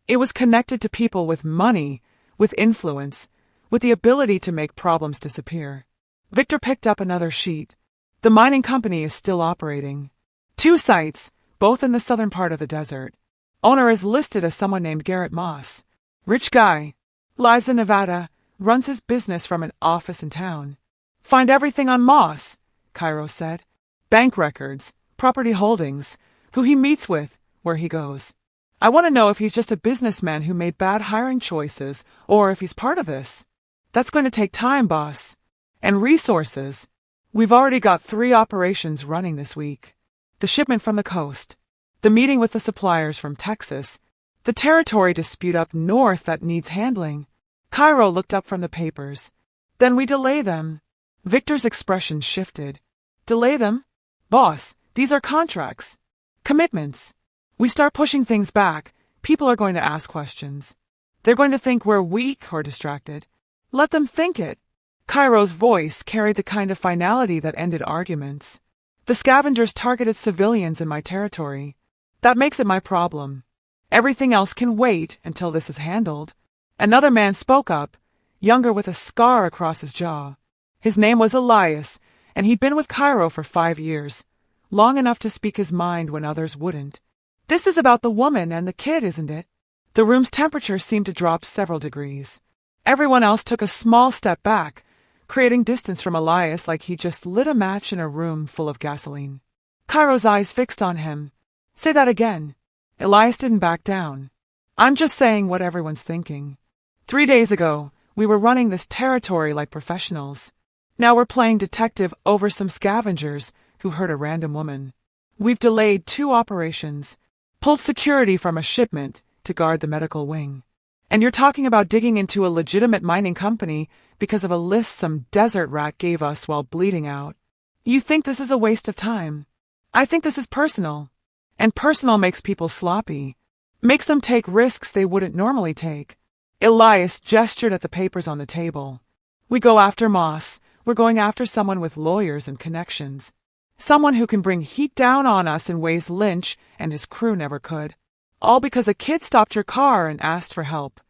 It was connected to people with money, with influence, with the ability to make problems disappear. Victor picked up another sheet. The mining company is still operating. 2 sites, both in the southern part of the desert. Owner is listed as someone named Garrett Moss. Rich guy. Lives in Nevada, runs his business from an office in town. Find everything on Moss, Cairo said. Bank records, property holdings, who he meets with, where he goes. I want to know if he's just a businessman who made bad hiring choices, or if he's part of this. That's going to take time, boss. And resources. We've already got 3 operations running this week. The shipment from the coast. The meeting with the suppliers from Texas. The territory dispute up north that needs handling. Cairo looked up from the papers. Then we delay them. Victor's expression shifted. Delay them? Boss, these are contracts. Commitments. We start pushing things back, people are going to ask questions. They're going to think we're weak or distracted. Let them think it. Cairo's voice carried the kind of finality that ended arguments. The scavengers targeted civilians in my territory. That makes it my problem. Everything else can wait until this is handled. Another man spoke up, younger with a scar across his jaw. His name was Elias, and he'd been with Cairo for 5 years, long enough to speak his mind when others wouldn't. This is about the woman and the kid, isn't it? The room's temperature seemed to drop several degrees. Everyone else took a small step back, creating distance from Elias like he just lit a match in a room full of gasoline. Cairo's eyes fixed on him. Say that again. Elias didn't back down. I'm just saying what everyone's thinking. 3 days ago, we were running this territory like professionals. Now we're playing detective over some scavengers who hurt a random woman. We've delayed 2 operations, pulled security from a shipment to guard the medical wing. And you're talking about digging into a legitimate mining company because of a list some desert rat gave us while bleeding out. You think this is a waste of time? I think this is personal. And personal makes people sloppy. Makes them take risks they wouldn't normally take. Elias gestured at the papers on the table. We go after Moss. We're going after someone with lawyers and connections. Someone who can bring heat down on us in ways Lynch and his crew never could. All because a kid stopped your car and asked for help.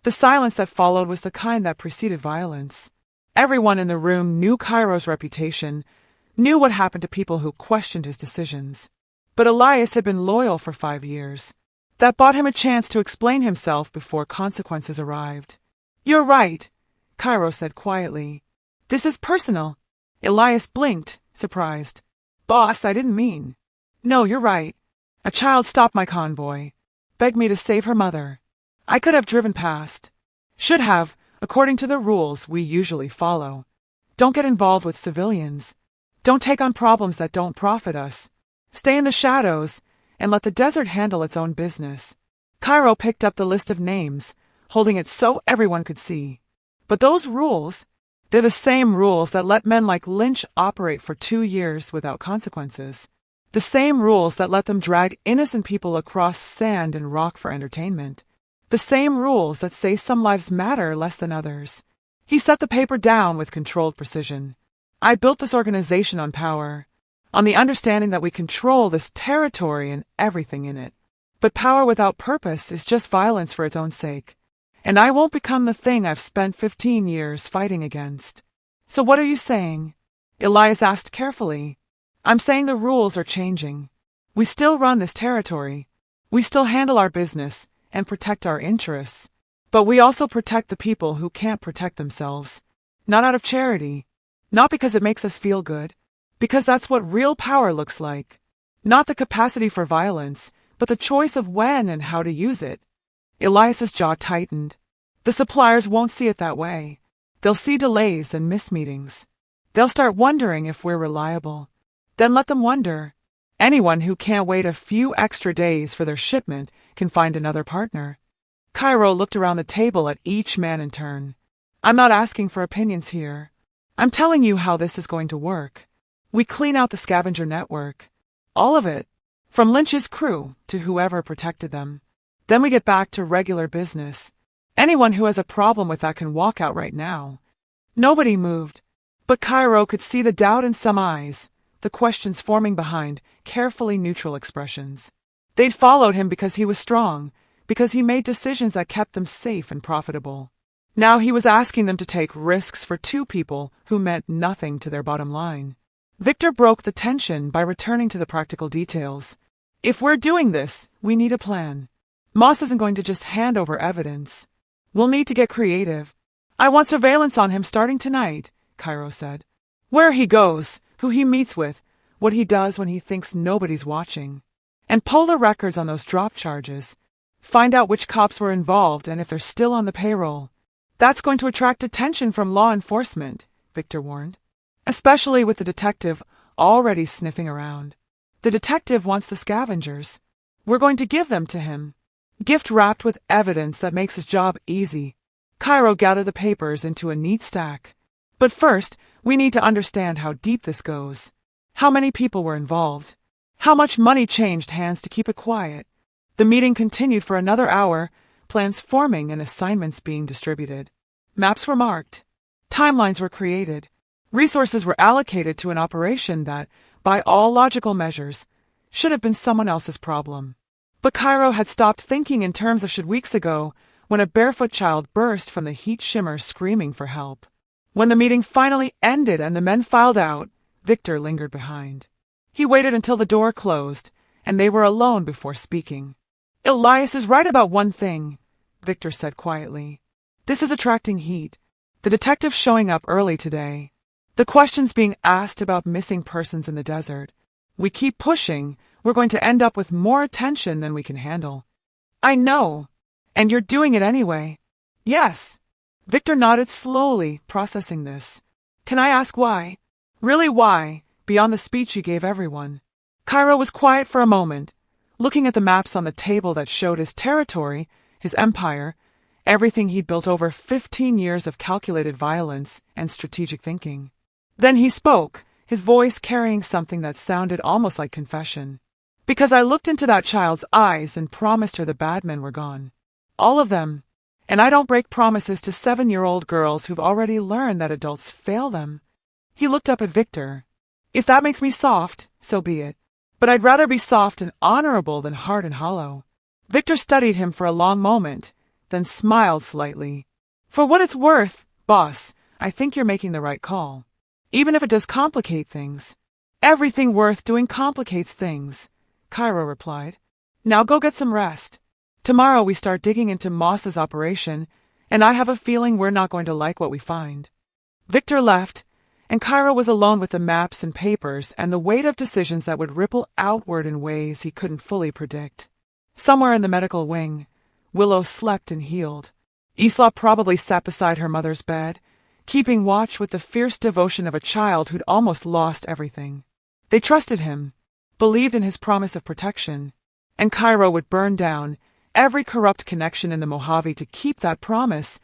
The silence that followed was the kind that preceded violence. Everyone in the room knew Cairo's reputation, knew what happened to people who questioned his decisions. But Elias had been loyal for 5 years. That bought him a chance to explain himself before consequences arrived. You're right, Cairo said quietly. This is personal. Elias blinked, surprised. Boss, I didn't mean. No, you're right. A child stopped my convoy. Begged me to save her mother. I could have driven past. Should have, according to the rules we usually follow. Don't get involved with civilians. Don't take on problems that don't profit us. Stay in the shadows and let the desert handle its own business. Cairo picked up the list of names, holding it so everyone could see. But those rules, they're the same rules that let men like Lynch operate for 2 years without consequences. The same rules that let them drag innocent people across sand and rock for entertainment. The same rules that say some lives matter less than others. He set the paper down with controlled precision. I built this organization on power, on the understanding that we control this territory and everything in it. But power without purpose is just violence for its own sake. And I won't become the thing I've spent 15 years fighting against. So what are you saying? Elias asked carefully. I'm saying the rules are changing. We still run this territory. We still handle our business and protect our interests. But we also protect the people who can't protect themselves. Not out of charity. Not because it makes us feel good. Because that's what real power looks like. Not the capacity for violence, but the choice of when and how to use it. Elias's jaw tightened. The suppliers won't see it that way. They'll see delays and missed meetings. They'll start wondering if we're reliable. Then let them wonder. Anyone who can't wait a few extra days for their shipment can find another partner. Cairo looked around the table at each man in turn. I'm not asking for opinions here. I'm telling you how this is going to work. We clean out the scavenger network. All of it. From Lynch's crew to whoever protected them. Then we get back to regular business. Anyone who has a problem with that can walk out right now. Nobody moved. But Cairo could see the doubt in some eyes, the questions forming behind carefully neutral expressions. They'd followed him because he was strong, because he made decisions that kept them safe and profitable. Now he was asking them to take risks for 2 people who meant nothing to their bottom line. Victor broke the tension by returning to the practical details. If we're doing this, we need a plan. Moss isn't going to just hand over evidence. We'll need to get creative. I want surveillance on him starting tonight, Cairo said. Where he goes, who he meets with, what he does when he thinks nobody's watching. And pull the records on those drop charges. Find out which cops were involved and if they're still on the payroll. That's going to attract attention from law enforcement, Victor warned. Especially with the detective already sniffing around. The detective wants the scavengers. We're going to give them to him. Gift wrapped with evidence that makes his job easy. Cairo gathered the papers into a neat stack. But first, we need to understand how deep this goes. How many people were involved. How much money changed hands to keep it quiet. The meeting continued for another hour, plans forming and assignments being distributed. Maps were marked. Timelines were created. Resources were allocated to an operation that, by all logical measures, should have been someone else's problem. But Cairo had stopped thinking in terms of should weeks ago, when a barefoot child burst from the heat shimmer screaming for help. When the meeting finally ended and the men filed out, Victor lingered behind. He waited until the door closed, and they were alone before speaking. "Elias is right about one thing," Victor said quietly. "This is attracting heat. The detective showing up early today. The questions being asked about missing persons in the desert. We keep pushing, we're going to end up with more attention than we can handle." "I know. And you're doing it anyway." "Yes." Victor nodded slowly, processing this. "Can I ask why? Really why, beyond the speech you gave everyone?" Cairo was quiet for a moment, looking at the maps on the table that showed his territory, his empire, everything he'd built over 15 years of calculated violence and strategic thinking. Then he spoke, his voice carrying something that sounded almost like confession. "Because I looked into that child's eyes and promised her the bad men were gone. All of them. And I don't break promises to 7-year-old girls who've already learned that adults fail them." He looked up at Victor. "If that makes me soft, so be it. But I'd rather be soft and honorable than hard and hollow." Victor studied him for a long moment, then smiled slightly. "For what it's worth, boss, I think you're making the right call. Even if it does complicate things." "Everything worth doing complicates things," Cairo replied. "Now go get some rest. Tomorrow we start digging into Moss's operation, and I have a feeling we're not going to like what we find." Victor left, and Cairo was alone with the maps and papers and the weight of decisions that would ripple outward in ways he couldn't fully predict. Somewhere in the medical wing, Willow slept and healed. Isla probably sat beside her mother's bed, keeping watch with the fierce devotion of a child who'd almost lost everything. They trusted him, believed in his promise of protection, and Cairo would burn down every corrupt connection in the Mojave to keep that promise,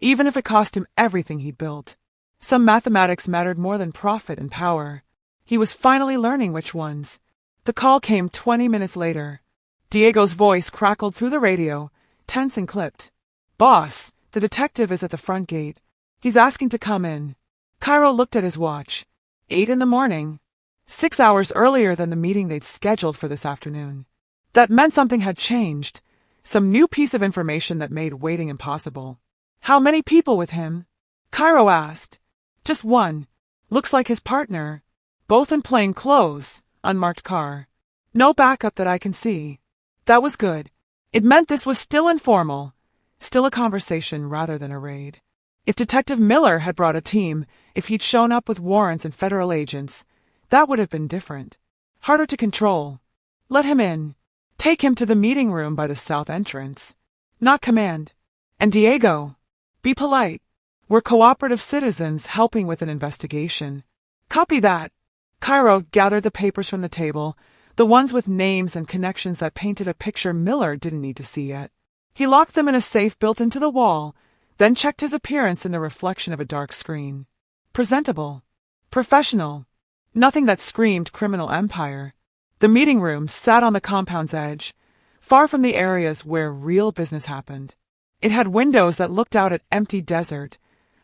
even if it cost him everything he'd built. Some mathematics mattered more than profit and power. He was finally learning which ones. The call came 20 minutes later. Diego's voice crackled through the radio, tense and clipped. "Boss, the detective is at the front gate. He's asking to come in." Cairo looked at his watch. 8 in the morning. 6 hours earlier than the meeting they'd scheduled for this afternoon. That meant something had changed. Some new piece of information that made waiting impossible. "How many people with him?" Cairo asked. "Just one. Looks like his partner. Both in plain clothes, unmarked car. No backup that I can see." That was good. It meant this was still informal, still a conversation rather than a raid. If Detective Miller had brought a team, if he'd shown up with warrants and federal agents, that would have been different. Harder to control. Let him in. Take him to the meeting room by the south entrance. Not command. And Diego, be polite. We're cooperative citizens helping with an investigation. Copy that. Cairo gathered the papers from the table, the ones with names and connections that painted a picture Miller didn't need to see yet. He locked them in a safe built into the wall, then checked his appearance in the reflection of a dark screen. Presentable. Professional. Nothing that screamed criminal empire. The meeting room sat on the compound's edge, far from the areas where real business happened. It had windows that looked out at empty desert,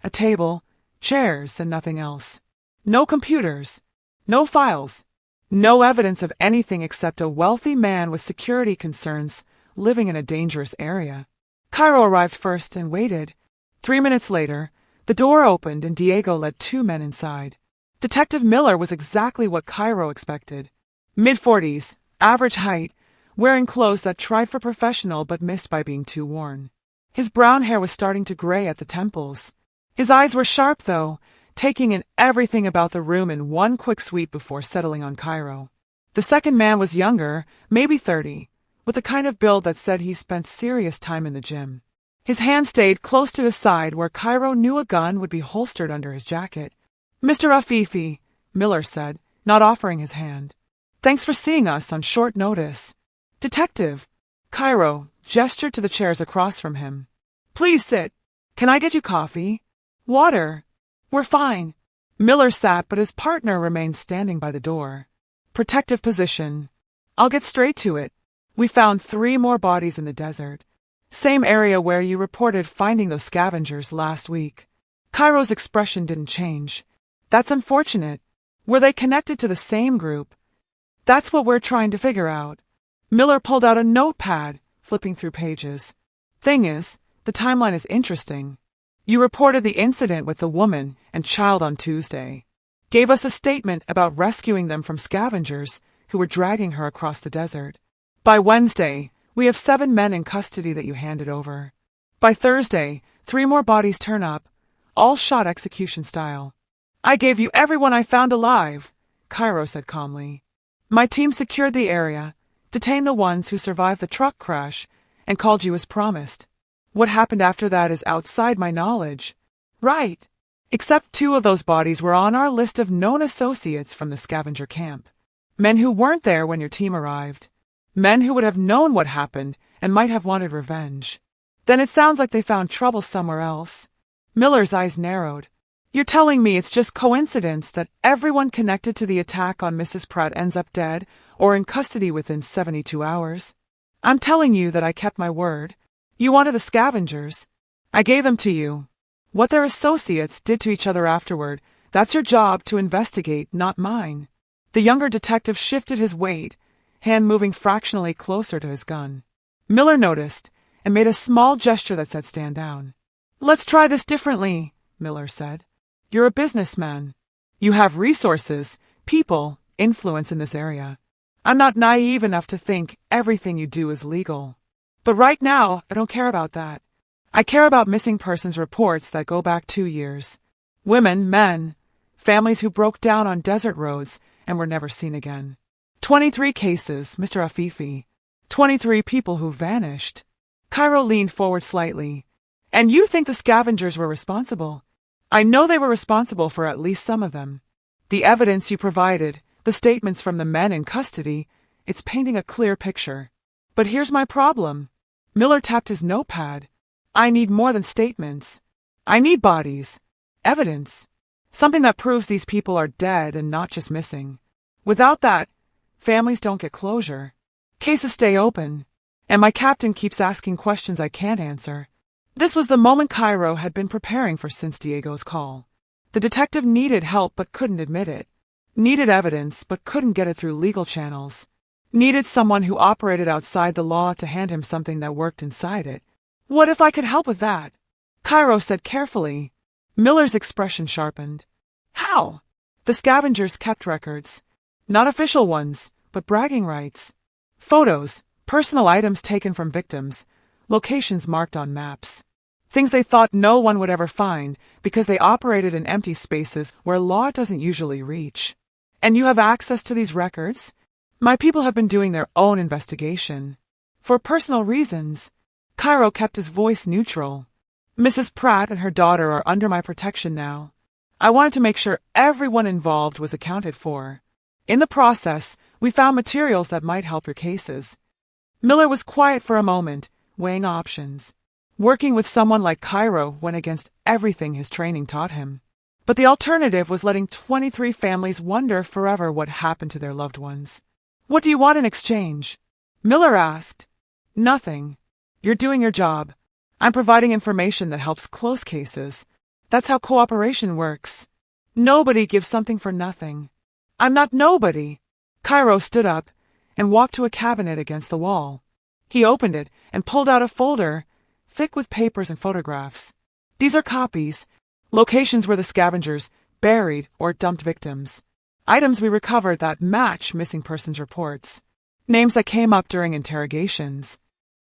a table, chairs, and nothing else. No computers. No files. No evidence of anything except a wealthy man with security concerns living in a dangerous area. Cairo arrived first and waited. 3 minutes later, the door opened and Diego led 2 men inside. Detective Miller was exactly what Cairo expected. Mid-40s, average height, wearing clothes that tried for professional but missed by being too worn. His brown hair was starting to gray at the temples. His eyes were sharp, though, taking in everything about the room in one quick sweep before settling on Cairo. The second man was younger, maybe 30, with the kind of build that said he spent serious time in the gym. His hand stayed close to his side where Cairo knew a gun would be holstered under his jacket. "Mr. Afifi," Miller said, not offering his hand. "Thanks for seeing us on short notice." "Detective," Cairo gestured to the chairs across from him. "Please sit. Can I get you coffee? Water?" "We're fine." Miller sat, but his partner remained standing by the door. "Protective position. I'll get straight to it. We found 3 more bodies in the desert. Same area where you reported finding those scavengers last week." Cairo's expression didn't change. "That's unfortunate. Were they connected to the same group? That's what we're trying to figure out. Miller pulled out a notepad, flipping through pages. Thing is, the timeline is interesting. You reported the incident with the woman and child on Tuesday. Gave us a statement about rescuing them from scavengers who were dragging her across the desert. By Wednesday, we have 7 men in custody that you handed over. By Thursday, 3 more bodies turn up, all shot execution style. I gave you everyone I found alive, Cairo said calmly. My team secured the area, detained the ones who survived the truck crash, and called you as promised. What happened after that is outside my knowledge. Right. Except 2 of those bodies were on our list of known associates from the scavenger camp. Men who weren't there when your team arrived. Men who would have known what happened and might have wanted revenge. Then it sounds like they found trouble somewhere else. Miller's eyes narrowed. You're telling me it's just coincidence that everyone connected to the attack on Mrs. Pratt ends up dead or in custody within 72 hours? I'm telling you that I kept my word. You wanted the scavengers. I gave them to you. What their associates did to each other afterward, that's your job to investigate, not mine. The younger detective shifted his weight, hand moving fractionally closer to his gun. Miller noticed and made a small gesture that said stand down. Let's try this differently, Miller said. You're a businessman. You have resources, people, influence in this area. I'm not naive enough to think everything you do is legal. But right now, I don't care about that. I care about missing persons reports that go back 2 years. Women, men, families who broke down on desert roads and were never seen again. 23 cases, Mr. Afifi. 23 people who vanished. Cairo leaned forward slightly. And you think the scavengers were responsible? I know they were responsible for at least some of them. The evidence you provided, the statements from the men in custody, it's painting a clear picture. But here's my problem. Miller tapped his notepad. I need more than statements. I need bodies. Evidence. Something that proves these people are dead and not just missing. Without that, families don't get closure. Cases stay open. And my captain keeps asking questions I can't answer. This was the moment Cairo had been preparing for since Diego's call. The detective needed help but couldn't admit it. Needed evidence but couldn't get it through legal channels. Needed someone who operated outside the law to hand him something that worked inside it. What if I could help with that? Cairo said carefully. Miller's expression sharpened. How? The scavengers kept records. Not official ones, but bragging rights. Photos, personal items taken from victims, locations marked on maps. Things they thought no one would ever find because they operated in empty spaces where law doesn't usually reach. And you have access to these records? My people have been doing their own investigation. For personal reasons. Cairo kept his voice neutral. Mrs. Pratt and her daughter are under my protection now. I wanted to make sure everyone involved was accounted for. In the process, we found materials that might help your cases. Miller was quiet for a moment, weighing options. Working with someone like Cairo went against everything his training taught him. But the alternative was letting 23 families wonder forever what happened to their loved ones. What do you want in exchange? Miller asked. Nothing. You're doing your job. I'm providing information that helps close cases. That's how cooperation works. Nobody gives something for nothing. I'm not nobody. Cairo stood up and walked to a cabinet against the wall. He opened it and pulled out a folder, thick with papers and photographs. These are copies, locations where the scavengers buried or dumped victims. Items we recovered that match missing persons reports. Names that came up during interrogations.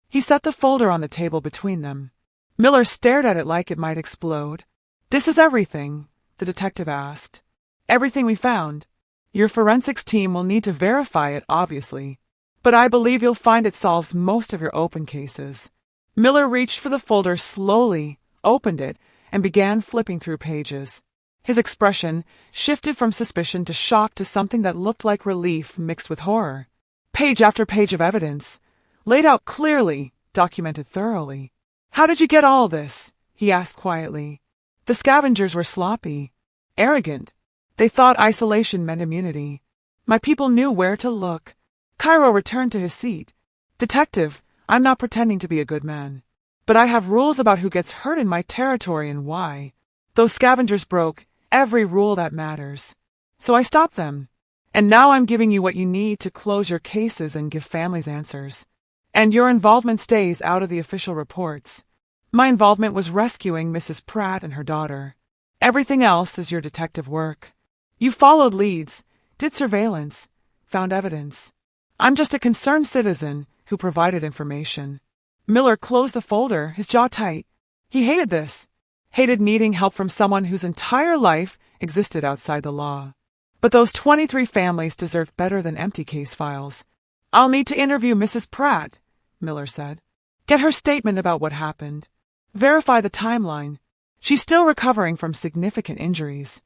He set the folder on the table between them. Miller stared at it like it might explode. This is everything, the detective asked. Everything we found. Your forensics team will need to verify it, obviously. But I believe you'll find it solves most of your open cases. Miller reached for the folder slowly, opened it, and began flipping through pages. His expression shifted from suspicion to shock to something that looked like relief mixed with horror. Page after page of evidence, laid out clearly, documented thoroughly. How did you get all this? He asked quietly. The scavengers were sloppy, arrogant. They thought isolation meant immunity. My people knew where to look. Cairo returned to his seat. Detective, I'm not pretending to be a good man. But I have rules about who gets hurt in my territory and why. Those scavengers broke every rule that matters. So I stopped them. And now I'm giving you what you need to close your cases and give families answers. And your involvement stays out of the official reports. My involvement was rescuing Mrs. Pratt and her daughter. Everything else is your detective work. You followed leads, did surveillance, found evidence. I'm just a concerned citizen who provided information. Miller closed the folder, his jaw tight. He hated this. Hated needing help from someone whose entire life existed outside the law. But those 23 families deserved better than empty case files. I'll need to interview Mrs. Pratt, Miller said. Get her statement about what happened. Verify the timeline. She's still recovering from significant injuries.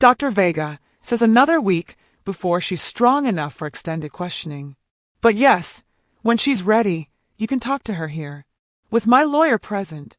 Dr. Vega says another week before she's strong enough for extended questioning. But yes, when she's ready, you can talk to her here, with my lawyer present.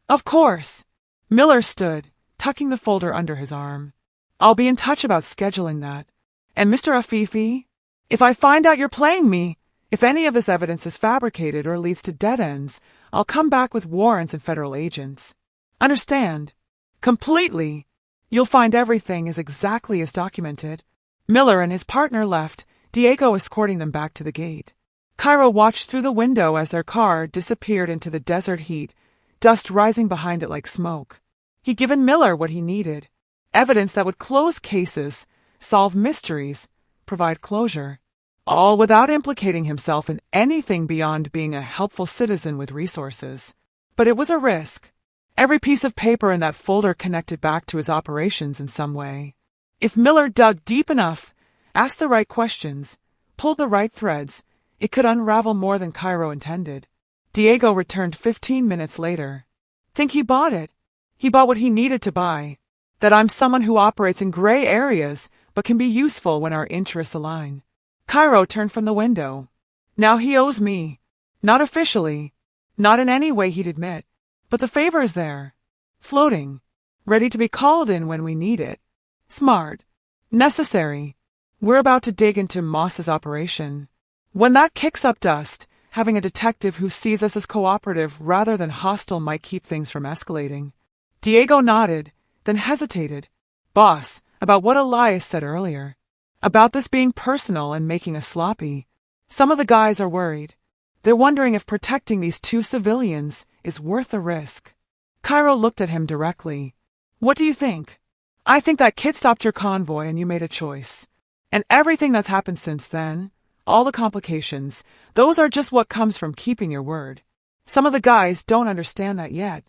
Of course. Miller stood, tucking the folder under his arm. I'll be in touch about scheduling that. And Mr. Afifi, if I find out you're playing me, if any of this evidence is fabricated or leads to dead ends, I'll come back with warrants and federal agents. Understand? Completely. You'll find everything is exactly as documented. Miller and his partner left, Diego escorting them back to the gate. Cairo watched through the window as their car disappeared into the desert heat, dust rising behind it like smoke. He'd given Miller what he needed. Evidence that would close cases, solve mysteries, provide closure, all without implicating himself in anything beyond being a helpful citizen with resources. But it was a risk. Every piece of paper in that folder connected back to his operations in some way. If Miller dug deep enough, asked the right questions, pulled the right threads, it could unravel more than Cairo intended. Diego returned 15 minutes later. Think he bought it? He bought what he needed to buy. That I'm someone who operates in gray areas but can be useful when our interests align. Cairo turned from the window. Now he owes me. Not officially. Not in any way he'd admit. But the favor is there. Floating. Ready to be called in when we need it. Smart. Necessary. We're about to dig into Moss's operation. When that kicks up dust, having a detective who sees us as cooperative rather than hostile might keep things from escalating. Diego nodded, then hesitated. Boss, about what Elias said earlier. About this being personal and making us sloppy. Some of the guys are worried. They're wondering if protecting these 2 civilians is worth the risk. Cairo looked at him directly. What do you think? I think that kid stopped your convoy and you made a choice. And everything that's happened since then, all the complications, those are just what comes from keeping your word. Some of the guys don't understand that yet.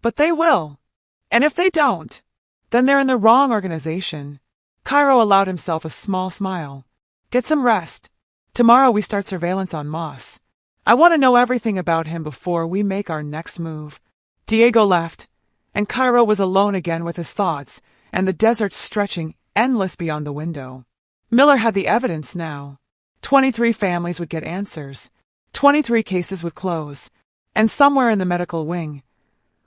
But they will. And if they don't, then they're in the wrong organization. Cairo allowed himself a small smile. Get some rest. Tomorrow we start surveillance on Moss. I want to know everything about him before we make our next move. Diego left, and Cairo was alone again with his thoughts, and the desert stretching endless beyond the window. Miller had the evidence now. 23 families would get answers. 23 cases would close. And somewhere in the medical wing,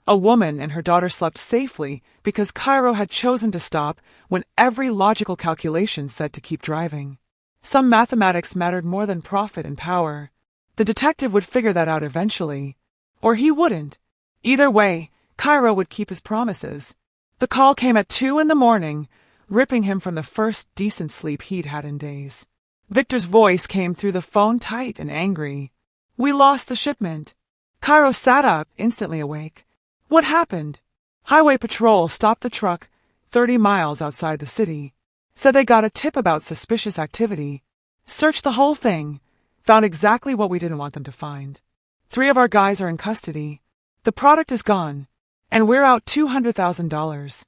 a woman and her daughter slept safely because Cairo had chosen to stop when every logical calculation said to keep driving. Some mathematics mattered more than profit and power. The detective would figure that out eventually. Or he wouldn't. Either way, Cairo would keep his promises. The call came at 2 a.m, ripping him from the first decent sleep he'd had in days. Victor's voice came through the phone tight and angry. We lost the shipment. Cairo sat up, instantly awake. What happened? Highway Patrol stopped the truck 30 miles outside the city. Said they got a tip about suspicious activity. Searched the whole thing. Found exactly what we didn't want them to find. 3 of our guys are in custody. The product is gone. And we're out $200,000.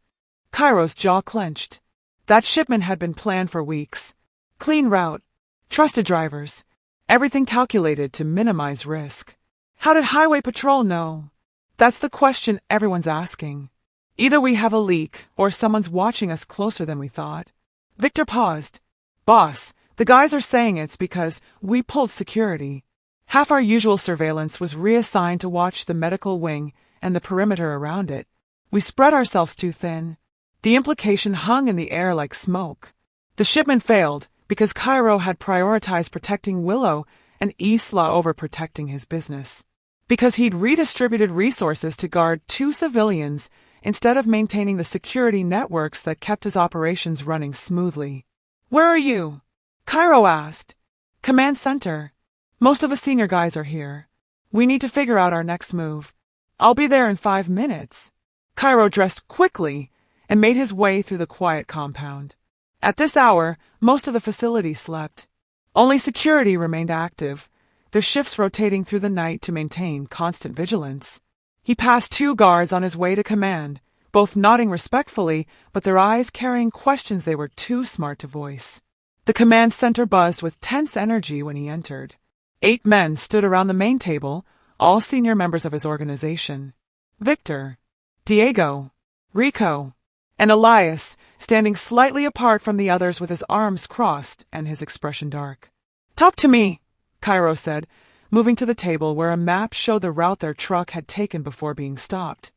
Cairo's jaw clenched. That shipment had been planned for weeks. Clean route. Trusted drivers. Everything calculated to minimize risk. How did Highway Patrol know? That's the question everyone's asking. Either we have a leak, or someone's watching us closer than we thought. Victor paused. Boss, the guys are saying it's because we pulled security. Half our usual surveillance was reassigned to watch the medical wing and the perimeter around it. We spread ourselves too thin. The implication hung in the air like smoke. The shipment failed because Cairo had prioritized protecting Willow and Isla over protecting his business. Because he'd redistributed resources to guard 2 civilians instead of maintaining the security networks that kept his operations running smoothly. Where are you? Cairo asked. Command center. Most of the senior guys are here. We need to figure out our next move. I'll be there in 5 minutes. Cairo dressed quickly and made his way through the quiet compound. At this hour, most of the facility slept. Only security remained active, their shifts rotating through the night to maintain constant vigilance. He passed 2 guards on his way to command, both nodding respectfully, but their eyes carrying questions they were too smart to voice. The command center buzzed with tense energy when he entered. 8 men stood around the main table, all senior members of his organization. Victor, Diego, Rico, and Elias, standing slightly apart from the others with his arms crossed and his expression dark. Talk to me, Cairo said, moving to the table where a map showed the route their truck had taken before being stopped.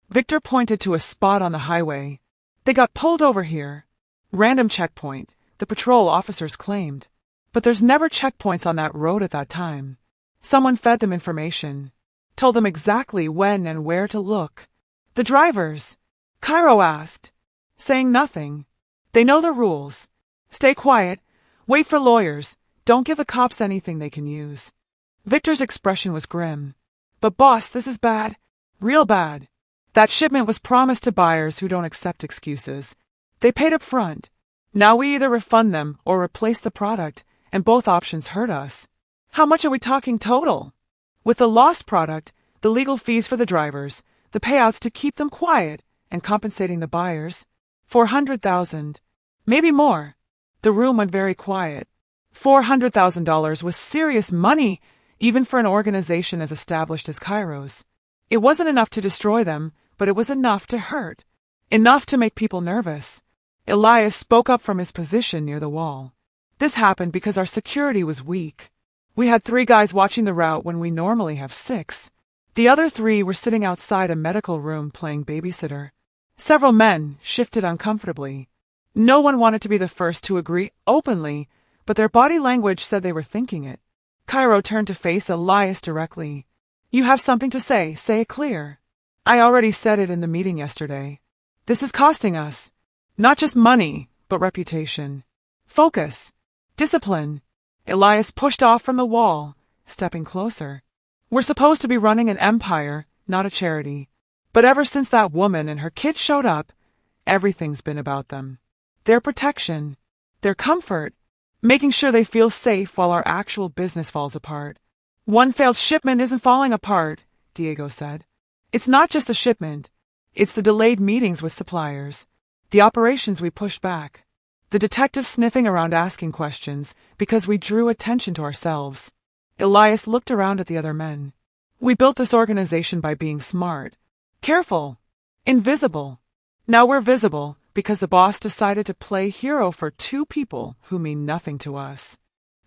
Victor pointed to a spot on the highway. They got pulled over here. Random checkpoint, the patrol officers claimed. But there's never checkpoints on that road at that time. Someone fed them information, told them exactly when and where to look. The drivers? Cairo asked, saying nothing. They know the rules. Stay quiet. Wait for lawyers. Don't give the cops anything they can use. Victor's expression was grim. But boss, this is bad. Real bad. That shipment was promised to buyers who don't accept excuses. They paid up front. Now we either refund them or replace the product, and both options hurt us. How much are we talking total? With the lost product, the legal fees for the drivers, the payouts to keep them quiet, and compensating the buyers, $400,000. Maybe more. The room went very quiet. $400,000 was serious money, even for an organization as established as Cairo's. It wasn't enough to destroy them, but it was enough to hurt. Enough to make people nervous. Elias spoke up from his position near the wall. This happened because our security was weak. We had 3 guys watching the route when we normally have 6. The other 3 were sitting outside a medical room playing babysitter. Several men shifted uncomfortably. No one wanted to be the first to agree openly, but their body language said they were thinking it. Cairo turned to face Elias directly. You have something to say it clear. I already said it in the meeting yesterday. This is costing us. Not just money, but reputation. Focus. Discipline. Elias pushed off from the wall, stepping closer. We're supposed to be running an empire, not a charity. But ever since that woman and her kid showed up, everything's been about them. Their protection, their comfort, making sure they feel safe while our actual business falls apart. One failed shipment isn't falling apart, Diego said. It's not just the shipment. It's the delayed meetings with suppliers. The operations we pushed back. The detectives sniffing around asking questions because we drew attention to ourselves. Elias looked around at the other men. We built this organization by being smart. Careful. Invisible. Now we're visible because the boss decided to play hero for 2 people who mean nothing to us.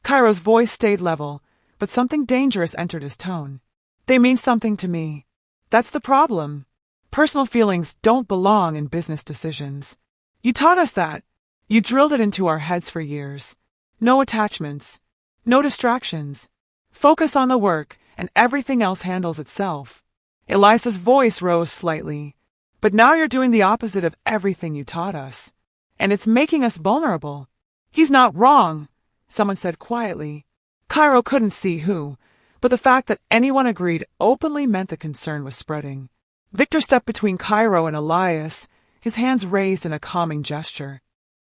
Cairo's voice stayed level, but something dangerous entered his tone. They mean something to me. That's the problem. Personal feelings don't belong in business decisions. You taught us that. You drilled it into our heads for years. No attachments. No distractions. Focus on the work, and everything else handles itself. Elias's voice rose slightly. But now you're doing the opposite of everything you taught us. And it's making us vulnerable. He's not wrong, someone said quietly. Cairo couldn't see who, but the fact that anyone agreed openly meant the concern was spreading. Victor stepped between Cairo and Elias, his hands raised in a calming gesture.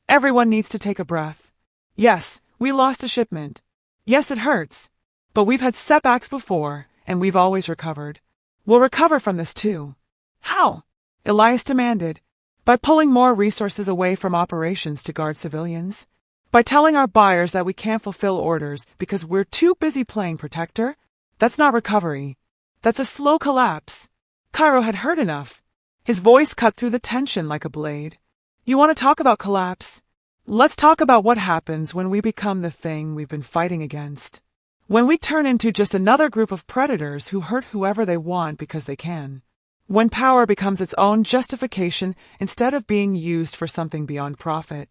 Everyone needs to take a breath. Yes, we lost a shipment. Yes, it hurts. But we've had setbacks before, and we've always recovered. We'll recover from this too. How? Elias demanded. By pulling more resources away from operations to guard civilians. By telling our buyers that we can't fulfill orders because we're too busy playing protector. That's not recovery. That's a slow collapse. Cairo had heard enough. His voice cut through the tension like a blade. You want to talk about collapse? Let's talk about what happens when we become the thing we've been fighting against. When we turn into just another group of predators who hurt whoever they want because they can. When power becomes its own justification instead of being used for something beyond profit.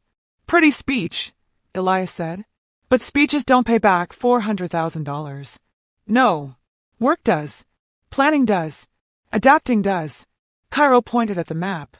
Pretty speech, Elias said. But speeches don't pay back $400,000. No. Work does. Planning does. Adapting does. Cairo pointed at the map.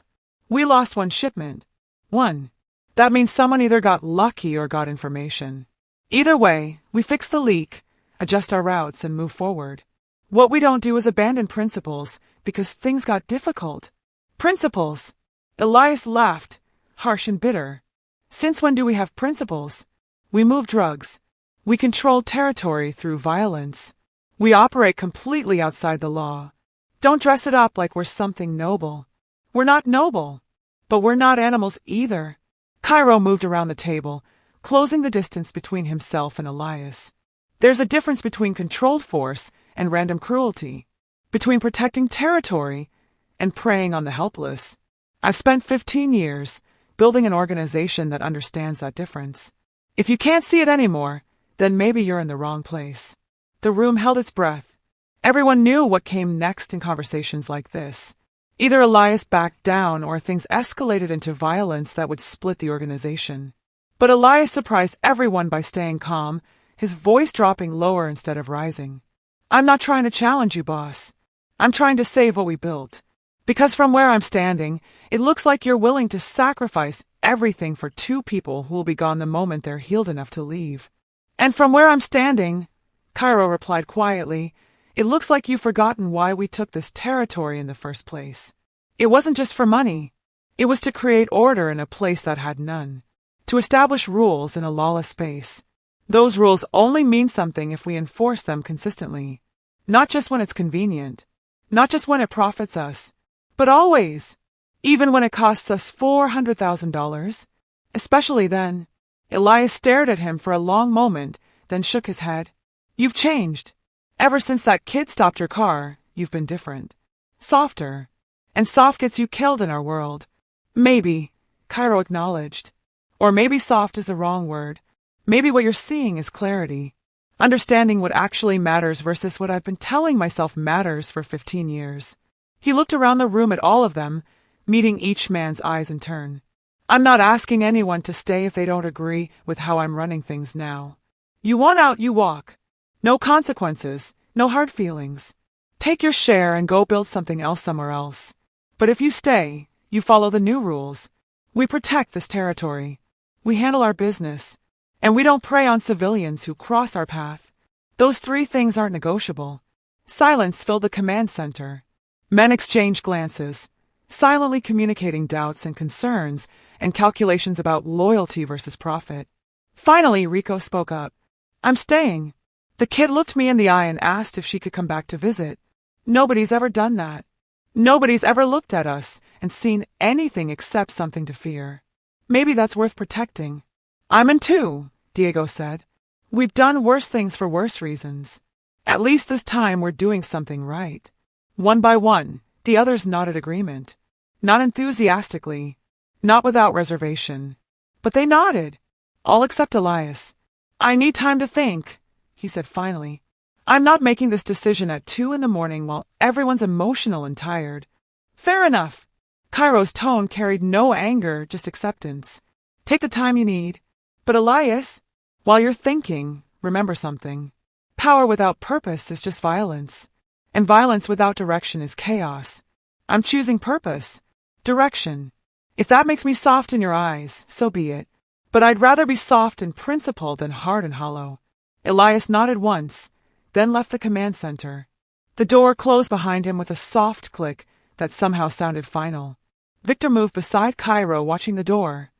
We lost 1 shipment. 1. That means someone either got lucky or got information. Either way, we fix the leak, adjust our routes, and move forward. What we don't do is abandon principles, because things got difficult. Principles! Elias laughed, harsh and bitter. Since when do we have principles? We move drugs. We control territory through violence. We operate completely outside the law. Don't dress it up like we're something noble. We're not noble. But we're not animals either. Cairo moved around the table, closing the distance between himself and Elias. There's a difference between controlled force and random cruelty, between protecting territory and preying on the helpless. I've spent 15 years building an organization that understands that difference. If you can't see it anymore, then maybe you're in the wrong place. The room held its breath. Everyone knew what came next in conversations like this. Either Elias backed down or things escalated into violence that would split the organization. But Elias surprised everyone by staying calm, his voice dropping lower instead of rising. I'm not trying to challenge you, boss. I'm trying to save what we built. Because from where I'm standing, it looks like you're willing to sacrifice everything for two people who will be gone the moment they're healed enough to leave. And from where I'm standing, Cairo replied quietly, it looks like you've forgotten why we took this territory in the first place. It wasn't just for money. It was to create order in a place that had none. To establish rules in a lawless space. Those rules only mean something if we enforce them consistently. Not just when it's convenient. Not just when it profits us. But always. Even when it costs us $400,000. Especially then. Elias stared at him for a long moment, then shook his head. You've changed. Ever since that kid stopped your car, you've been different. Softer. And soft gets you killed in our world. Maybe, Cairo acknowledged. Or maybe soft is the wrong word. Maybe what you're seeing is clarity. Understanding what actually matters versus what I've been telling myself matters for 15 years. He looked around the room at all of them, meeting each man's eyes in turn. I'm not asking anyone to stay if they don't agree with how I'm running things now. You want out, you walk. No consequences, no hard feelings. Take your share and go build something else somewhere else. But if you stay, you follow the new rules. We protect this territory. We handle our business. And we don't prey on civilians who cross our path. Those three things aren't negotiable. Silence filled the command center. Men exchanged glances, silently communicating doubts and concerns and calculations about loyalty versus profit. Finally, Rico spoke up. I'm staying. The kid looked me in the eye and asked if she could come back to visit. Nobody's ever done that. Nobody's ever looked at us and seen anything except something to fear. Maybe that's worth protecting. I'm in too, Diego said. We've done worse things for worse reasons. At least this time we're doing something right. One by one, the others nodded agreement. Not enthusiastically, not without reservation. But they nodded. All except Elias. I need time to think, he said finally. I'm not making this decision at 2 a.m. while everyone's emotional and tired. Fair enough. Cairo's tone carried no anger, just acceptance. Take the time you need. But Elias, while you're thinking, remember something. Power without purpose is just violence. And violence without direction is chaos. I'm choosing purpose. Direction. If that makes me soft in your eyes, so be it. But I'd rather be soft in principle than hard and hollow. Elias nodded once, then left the command center. The door closed behind him with a soft click that somehow sounded final. Victor moved beside Cairo, watching the door.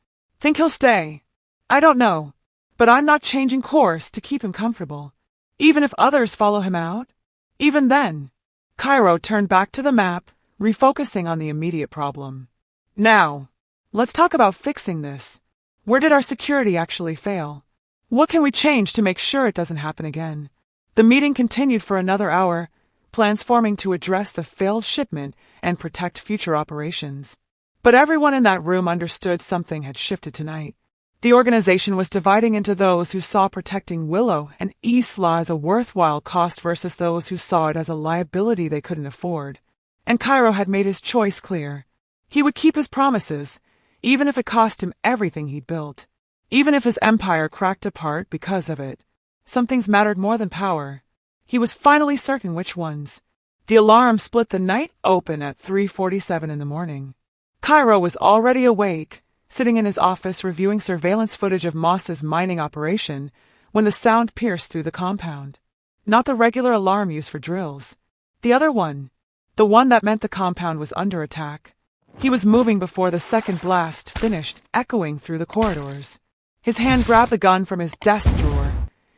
Think he'll stay? I don't know. But I'm not changing course to keep him comfortable. Even if others follow him out? Even then. Cairo turned back to the map, refocusing on the immediate problem. Now, let's talk about fixing this. Where did our security actually fail? What can we change to make sure it doesn't happen again? The meeting continued for another hour, plans forming to address the failed shipment and protect future operations. But everyone in that room understood something had shifted tonight. The organization was dividing into those who saw protecting Willow and Isla as a worthwhile cost versus those who saw it as a liability they couldn't afford. And Cairo had made his choice clear. He would keep his promises, even if it cost him everything he'd built. Even if his empire cracked apart because of it. Some things mattered more than power. He was finally certain which ones. The alarm split the night open at 3:47 in the morning. Cairo was already awake, sitting in his office reviewing surveillance footage of Moss's mining operation, when the sound pierced through the compound. Not the regular alarm used for drills. The other one. The one that meant the compound was under attack. He was moving before the second blast finished, echoing through the corridors. His hand grabbed the gun from his desk drawer,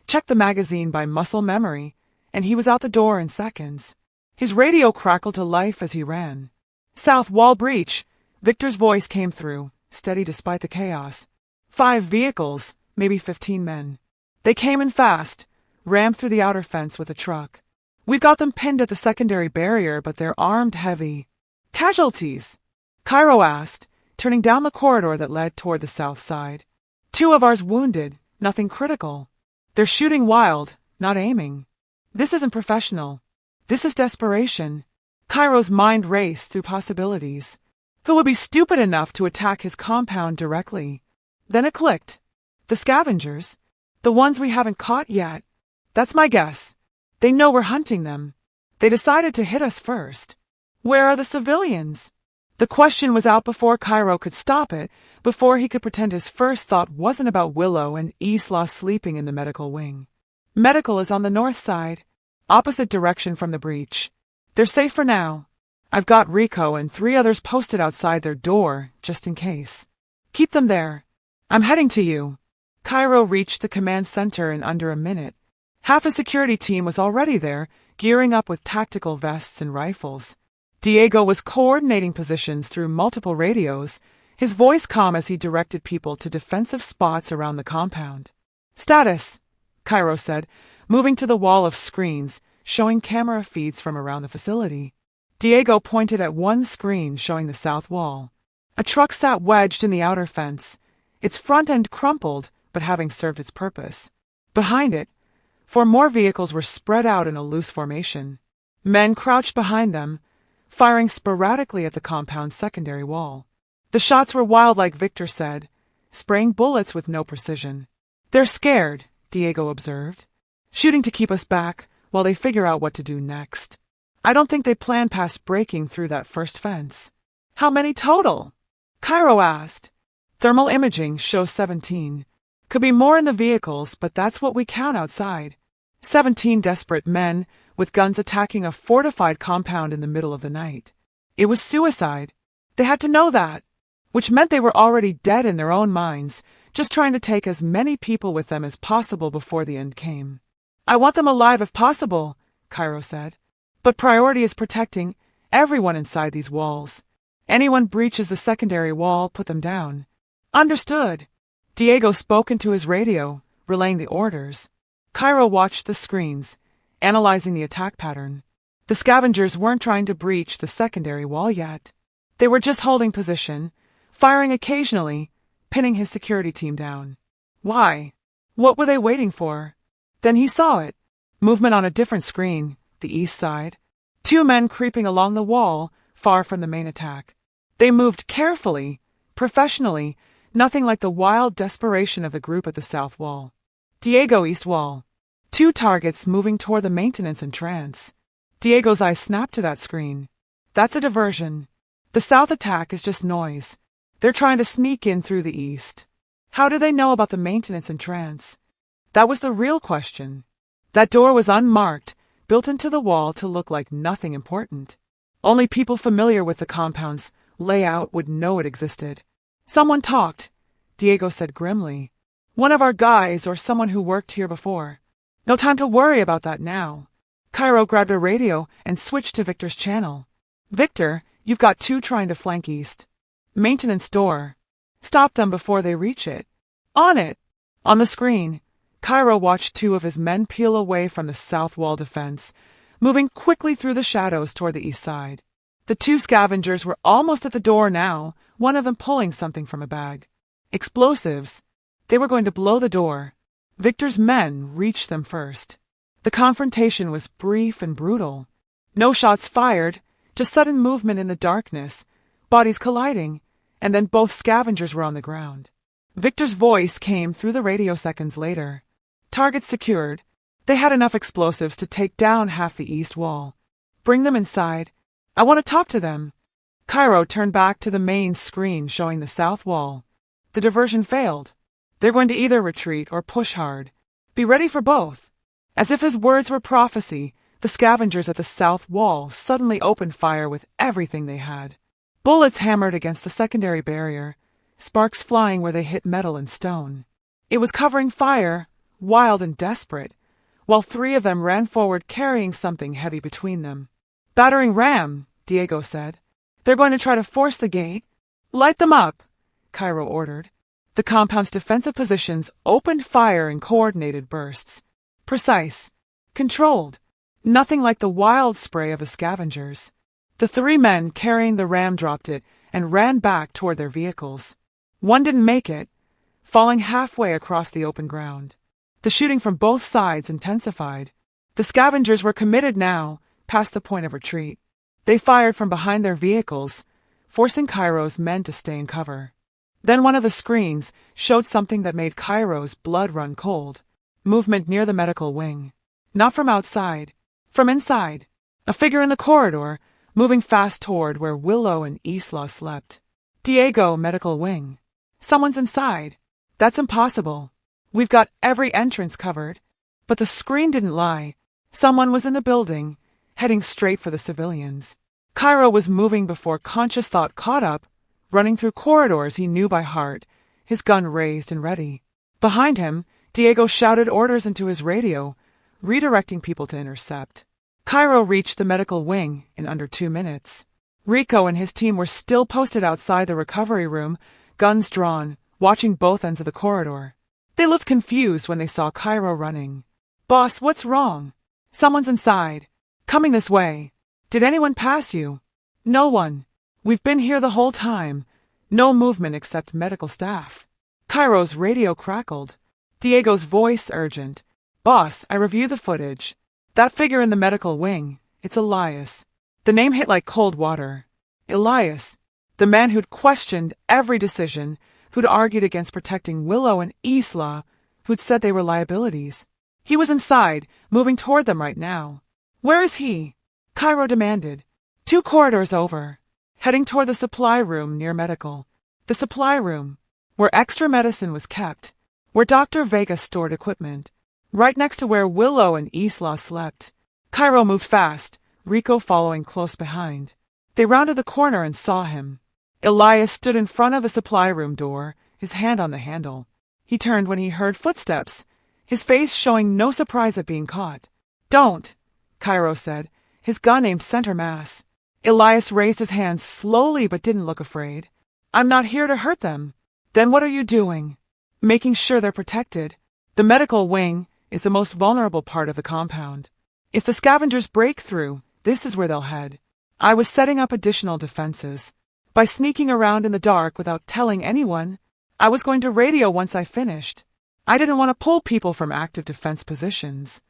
checked the magazine by muscle memory, and he was out the door in seconds. His radio crackled to life as he ran. "South wall breach!" Victor's voice came through, steady despite the chaos. 5 vehicles, maybe 15 men. They came in fast, rammed through the outer fence with a truck. "We've got them pinned at the secondary barrier, but they're armed heavy." "Casualties?" Cairo asked, turning down the corridor that led toward the south side. "2 of ours wounded, nothing critical. They're shooting wild, not aiming. This isn't professional. This is desperation." Cairo's mind raced through possibilities. Who would be stupid enough to attack his compound directly? Then it clicked. The scavengers. The ones we haven't caught yet. That's my guess. They know we're hunting them. They decided to hit us first. Where are the civilians? The question was out before Cairo could stop it, before he could pretend his first thought wasn't about Willow and Isla sleeping in the medical wing. Medical is on the north side, opposite direction from the breach. They're safe for now. I've got Rico and 3 others posted outside their door, just in case. Keep them there. I'm heading to you. Cairo reached the command center in under a minute. Half a security team was already there, gearing up with tactical vests and rifles. Diego was coordinating positions through multiple radios, his voice calm as he directed people to defensive spots around the compound. "Status," Cairo said, moving to the wall of screens, showing camera feeds from around the facility. Diego pointed at one screen showing the south wall. A truck sat wedged in the outer fence, its front end crumpled, but having served its purpose. Behind it, 4 more vehicles were spread out in a loose formation. Men crouched behind them, firing sporadically at the compound's secondary wall. The shots were wild, like Victor said, spraying bullets with no precision. "They're scared," Diego observed, "shooting to keep us back while they figure out what to do next. I don't think they plan past breaking through that first fence." "How many total?" Cairo asked. "Thermal imaging shows 17. Could be more in the vehicles, but that's what we count outside. 17 desperate men with guns attacking a fortified compound in the middle of the night. It was suicide. They had to know that, which meant they were already dead in their own minds, just trying to take as many people with them as possible before the end came. "I want them alive if possible," Cairo said. "But priority is protecting everyone inside these walls. Anyone breaches the secondary wall, put them down." "Understood." Diego spoke into his radio, relaying the orders. Cairo watched the screens, analyzing the attack pattern. The scavengers weren't trying to breach the secondary wall yet. They were just holding position, firing occasionally, pinning his security team down. Why? What were they waiting for? Then he saw it. Movement on a different screen, the east side. 2 men creeping along the wall, far from the main attack. They moved carefully, professionally, nothing like the wild desperation of the group at the south wall. Diego, east wall. 2 targets moving toward the maintenance entrance. Diego's eyes snapped to that screen. That's a diversion. The south attack is just noise. They're trying to sneak in through the east. How do they know about the maintenance entrance? That was the real question. That door was unmarked, built into the wall to look like nothing important. Only people familiar with the compound's layout would know it existed. "Someone talked," Diego said grimly. "One of our guys or someone who worked here before. No time to worry about that now." Cairo grabbed a radio and switched to Victor's channel. "Victor, you've got 2 trying to flank east. Maintenance door. Stop them before they reach it." "On it." On the screen, Cairo watched 2 of his men peel away from the south wall defense, moving quickly through the shadows toward the east side. The 2 scavengers were almost at the door now, one of them pulling something from a bag. Explosives. They were going to blow the door. Victor's men reached them first. The confrontation was brief and brutal. No shots fired, just sudden movement in the darkness, bodies colliding, and then both scavengers were on the ground. Victor's voice came through the radio seconds later. "Targets secured. They had enough explosives to take down half the east wall. Bring them inside. I want to talk to them." Cairo turned back to the main screen showing the south wall, The diversion failed. They're going to either retreat or push hard. Be ready for both. As if his words were prophecy, the scavengers at the south wall suddenly opened fire with everything they had. Bullets hammered against the secondary barrier, sparks flying where they hit metal and stone. It was covering fire, wild and desperate, while 3 of them ran forward carrying something heavy between them. "Battering ram," Diego said. "They're going to try to force the gate." "Light them up," Cairo ordered. The compound's defensive positions opened fire in coordinated bursts. Precise. Controlled. Nothing like the wild spray of the scavengers. The 3 men carrying the ram dropped it and ran back toward their vehicles. One didn't make it, falling halfway across the open ground. The shooting from both sides intensified. The scavengers were committed now, past the point of retreat. They fired from behind their vehicles, forcing Cairo's men to stay in cover. Then one of the screens showed something that made Cairo's blood run cold. Movement near the medical wing. Not from outside, from inside. A figure in the corridor, moving fast toward where Willow and Isla slept. "Diego, medical wing. Someone's inside." "That's impossible. We've got every entrance covered." But the screen didn't lie. Someone was in the building, heading straight for the civilians. Cairo was moving before conscious thought caught up, running through corridors he knew by heart, his gun raised and ready. Behind him, Diego shouted orders into his radio, redirecting people to intercept. Cairo reached the medical wing in under 2 minutes. Rico and his team were still posted outside the recovery room, guns drawn, watching both ends of the corridor. They looked confused when they saw Cairo running. "Boss, what's wrong?" "Someone's inside. Coming this way." "Did anyone pass you?" "No one. We've been here the whole time. No movement except medical staff." Cairo's radio crackled. Diego's voice urgent. "Boss, I reviewed the footage. That figure in the medical wing, it's Elias." The name hit like cold water. Elias, the man who'd questioned every decision, who'd argued against protecting Willow and Isla, who'd said they were liabilities. He was inside, moving toward them right now. "Where is he?" Cairo demanded. 2 corridors over, heading toward the supply room near medical. The supply room, where extra medicine was kept, where Dr. Vega stored equipment, right next to where Willow and Isla slept. Cairo moved fast, Rico following close behind. They rounded the corner and saw him. Elias stood in front of the supply room door, his hand on the handle. He turned when he heard footsteps, his face showing no surprise at being caught. "Don't," Cairo said, his gun aimed center mass. Elias raised his hand slowly but didn't look afraid. "I'm not here to hurt them." "Then what are you doing?" "Making sure they're protected. The medical wing is the most vulnerable part of the compound. If the scavengers break through, this is where they'll head. I was setting up additional defenses. By sneaking around in the dark without telling anyone, I was going to radio once I finished. I didn't want to pull people from active defense positions."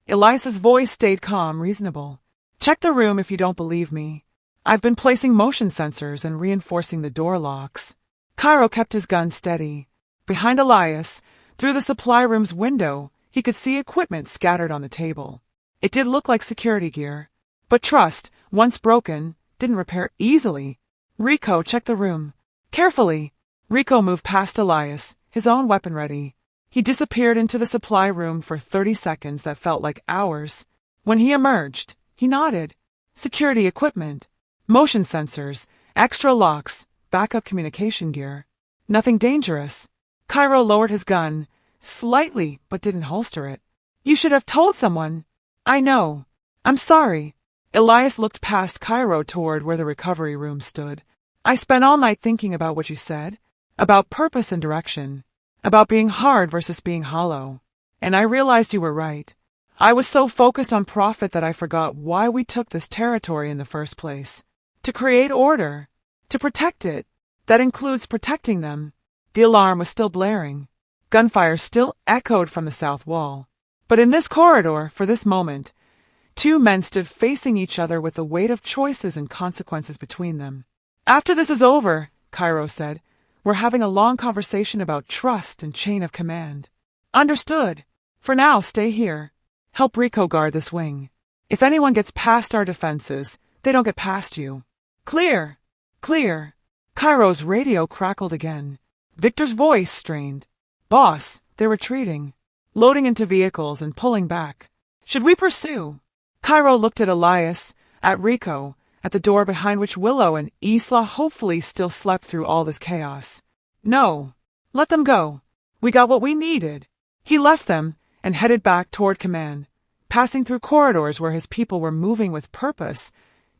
Elias's voice stayed calm, reasonable. "Check the room if you don't believe me. I've been placing motion sensors and reinforcing the door locks." Cairo kept his gun steady. Behind Elias, through the supply room's window, he could see equipment scattered on the table. It did look like security gear. But trust, once broken, didn't repair easily. "Rico, check the room." "Carefully." Rico moved past Elias, his own weapon ready. He disappeared into the supply room for 30 seconds that felt like hours. When he emerged, he nodded. Security equipment, motion sensors, extra locks, backup communication gear. Nothing dangerous. Cairo lowered his gun, slightly, but didn't holster it. "You should have told someone." "I know. I'm sorry." Elias looked past Cairo toward where the recovery room stood. "I spent all night thinking about what you said, about purpose and direction, about being hard versus being hollow. And I realized you were right. I was so focused on profit that I forgot why we took this territory in the first place. To create order. To protect it. That includes protecting them." The alarm was still blaring. Gunfire still echoed from the south wall. But in this corridor, for this moment, 2 men stood facing each other with the weight of choices and consequences between them. "After this is over," Cairo said, "we're having a long conversation about trust and chain of command." "Understood. For now, stay here. Help Rico guard this wing. If anyone gets past our defenses, they don't get past you." "Clear! Clear!" Cairo's radio crackled again. Victor's voice strained. Boss, they're retreating. Loading into vehicles and pulling back. Should we pursue? Cairo looked at Elias, at Rico, at the door behind which Willow and Isla hopefully still slept through all this chaos. No. Let them go. We got what we needed. He left them and headed back toward command, passing through corridors where his people were moving with purpose,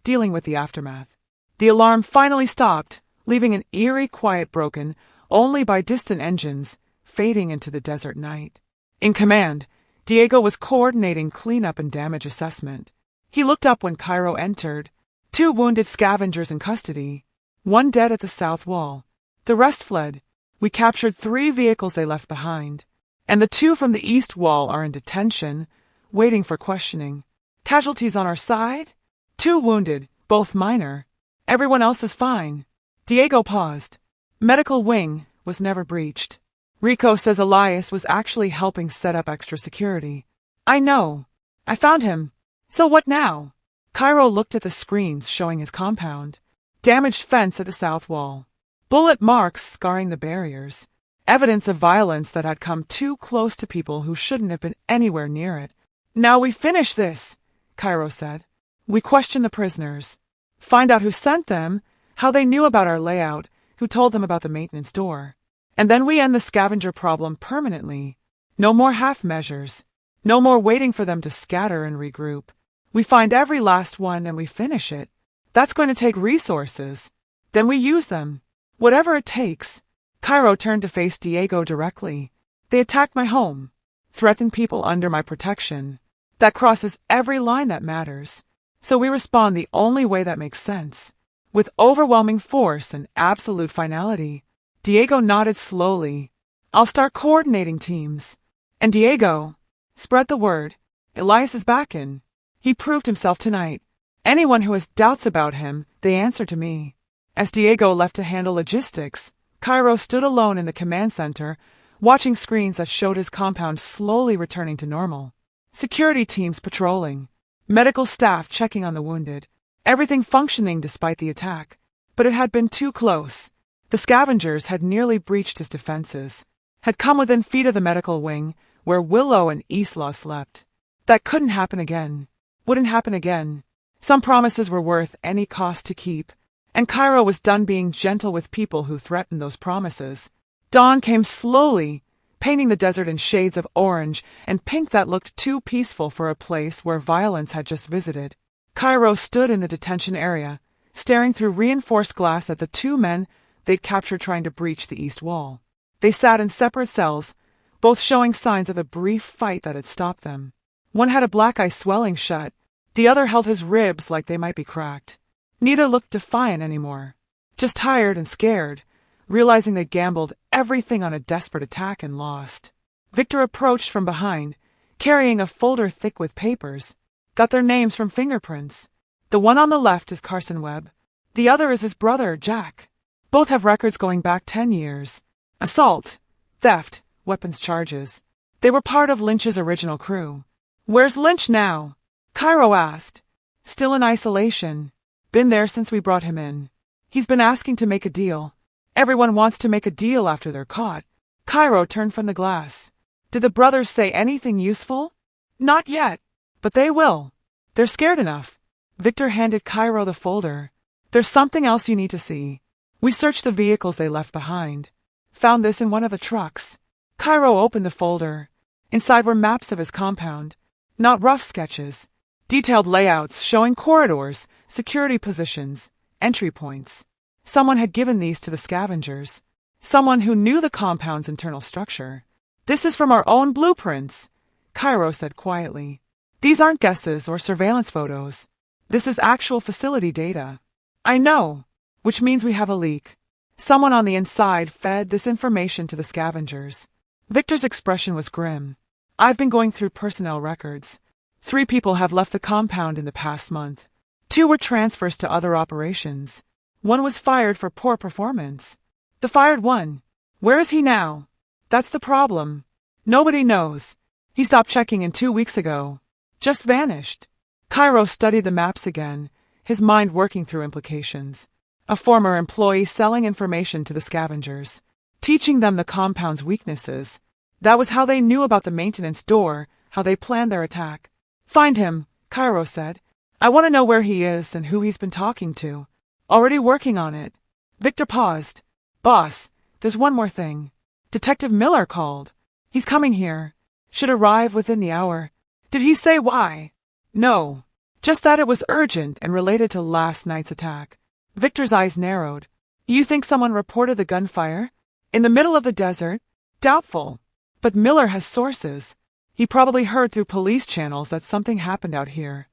dealing with the aftermath. The alarm finally stopped, leaving an eerie quiet broken only by distant engines fading into the desert night. In command, Diego was coordinating cleanup and damage assessment. He looked up when Cairo entered. 2 wounded scavengers in custody, 1 dead at the south wall. The rest fled. We captured 3 vehicles they left behind, and the 2 from the east wall are in detention, waiting for questioning. Casualties on our side? 2 wounded, both minor. Everyone else is fine. Diego paused. Medical wing was never breached. Rico says Elias was actually helping set up extra security. I know. I found him. So what now? Cairo looked at the screens showing his compound. Damaged fence at the south wall. Bullet marks scarring the barriers. Evidence of violence that had come too close to people who shouldn't have been anywhere near it. Now we finish this, Cairo said. We question the prisoners. Find out who sent them, how they knew about our layout, who told them about the maintenance door. And then we end the scavenger problem permanently. No more half measures. No more waiting for them to scatter and regroup. We find every last one and we finish it. That's going to take resources. Then we use them. Whatever it takes. Cairo turned to face Diego directly. They attacked my home. Threatened people under my protection. That crosses every line that matters. So we respond the only way that makes sense. With overwhelming force and absolute finality. Diego nodded slowly. I'll start coordinating teams. And Diego, spread the word. Elias is back in. He proved himself tonight. Anyone who has doubts about him, they answer to me. As Diego left to handle logistics, Cairo stood alone in the command center, watching screens that showed his compound slowly returning to normal. Security teams patrolling. Medical staff checking on the wounded. Everything functioning despite the attack. But it had been too close. The scavengers had nearly breached his defenses. Had come within feet of the medical wing, where Willow and Isla slept. That couldn't happen again. Wouldn't happen again. Some promises were worth any cost to keep. And Cairo was done being gentle with people who threatened those promises. Dawn came slowly, painting the desert in shades of orange and pink that looked too peaceful for a place where violence had just visited. Cairo stood in the detention area, staring through reinforced glass at the 2 men they'd captured trying to breach the east wall. They sat in separate cells, both showing signs of a brief fight that had stopped them. One had a black eye swelling shut, the other held his ribs like they might be cracked. Neither looked defiant anymore, just tired and scared, realizing they gambled everything on a desperate attack and lost. Victor approached from behind, carrying a folder thick with papers. Got their names from fingerprints. The one on the left is Carson Webb. The other is his brother, Jack. Both have records going back 10 years. Assault, theft, weapons charges. They were part of Lynch's original crew. Where's Lynch now? Cairo asked. Still in isolation. Been there since we brought him in. He's been asking to make a deal. Everyone wants to make a deal after they're caught. Cairo turned from the glass. Did the brothers say anything useful? Not yet. But they will. They're scared enough. Victor handed Cairo the folder. There's something else you need to see. We searched the vehicles they left behind. Found this in one of the trucks. Cairo opened the folder. Inside were maps of his compound. Not rough sketches. Detailed layouts showing corridors, security positions, entry points. Someone had given these to the scavengers. Someone who knew the compound's internal structure. This is from our own blueprints, Cairo said quietly. These aren't guesses or surveillance photos. This is actual facility data. I know, which means we have a leak. Someone on the inside fed this information to the scavengers. Victor's expression was grim. I've been going through personnel records. 3 people have left the compound in the past month. 2 were transfers to other operations. 1 was fired for poor performance. The fired one. Where is he now? That's the problem. Nobody knows. He stopped checking in 2 weeks ago. Just vanished. Cairo studied the maps again, his mind working through implications. A former employee selling information to the scavengers. teaching them the compound's weaknesses. That was how they knew about the maintenance door, how they planned their attack. Find him, Cairo said. I want to know where he is and who he's been talking to. Already working on it. Victor paused. Boss, there's one more thing. Detective Miller called. He's coming here. Should arrive within the hour. Did he say why? No. Just that it was urgent and related to last night's attack. Victor's eyes narrowed. You think someone reported the gunfire? In the middle of the desert? Doubtful. But Miller has sources. He probably heard through police channels that something happened out here.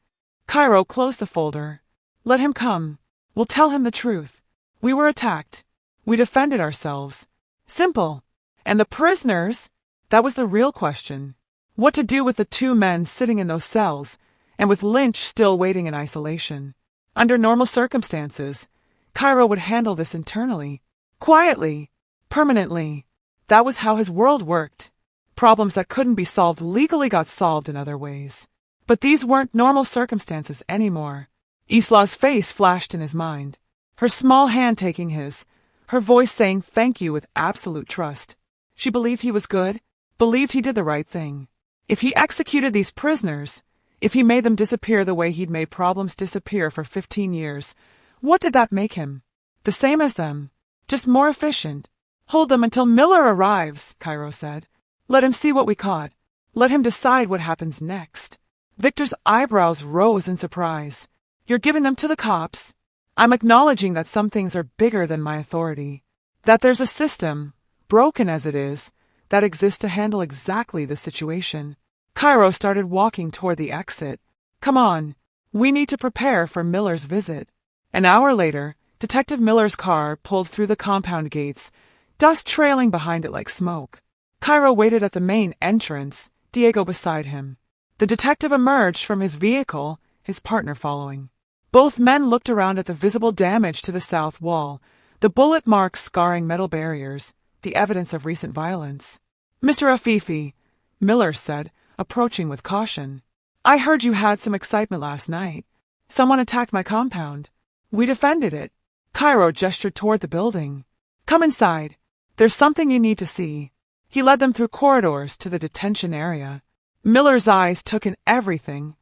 Cairo closed the folder. Let him come. We'll tell him the truth. We were attacked. We defended ourselves. Simple. And the prisoners? That was the real question. What to do with the 2 men sitting in those cells, and with Lynch still waiting in isolation. Under normal circumstances, Cairo would handle this internally. Quietly. Permanently. That was how his world worked. Problems that couldn't be solved legally got solved in other ways. But these weren't normal circumstances anymore. Isla's face flashed in his mind. Her small hand taking his, her voice saying thank you with absolute trust. She believed he was good, believed he did the right thing. If he executed these prisoners, if he made them disappear the way he'd made problems disappear for 15 years, what did that make him? The same as them, just more efficient. Hold them until Miller arrives, Cairo said. Let him see what we caught. Let him decide what happens next. Victor's eyebrows rose in surprise. You're giving them to the cops? I'm acknowledging that some things are bigger than my authority. That there's a system, broken as it is, that exists to handle exactly the situation. Cairo started walking toward the exit. Come on. We need to prepare for Miller's visit. An hour later, Detective Miller's car pulled through the compound gates, dust trailing behind it like smoke. Cairo waited at the main entrance, Diego beside him. The detective emerged from his vehicle, his partner following. Both men looked around at the visible damage to the south wall, the bullet marks scarring metal barriers, the evidence of recent violence. Mr. Afifi, Miller said, approaching with caution. I heard you had some excitement last night. Someone attacked my compound. We defended it. Cairo gestured toward the building. Come inside. There's something you need to see. He led them through corridors to the detention area. Miller's eyes took in everything,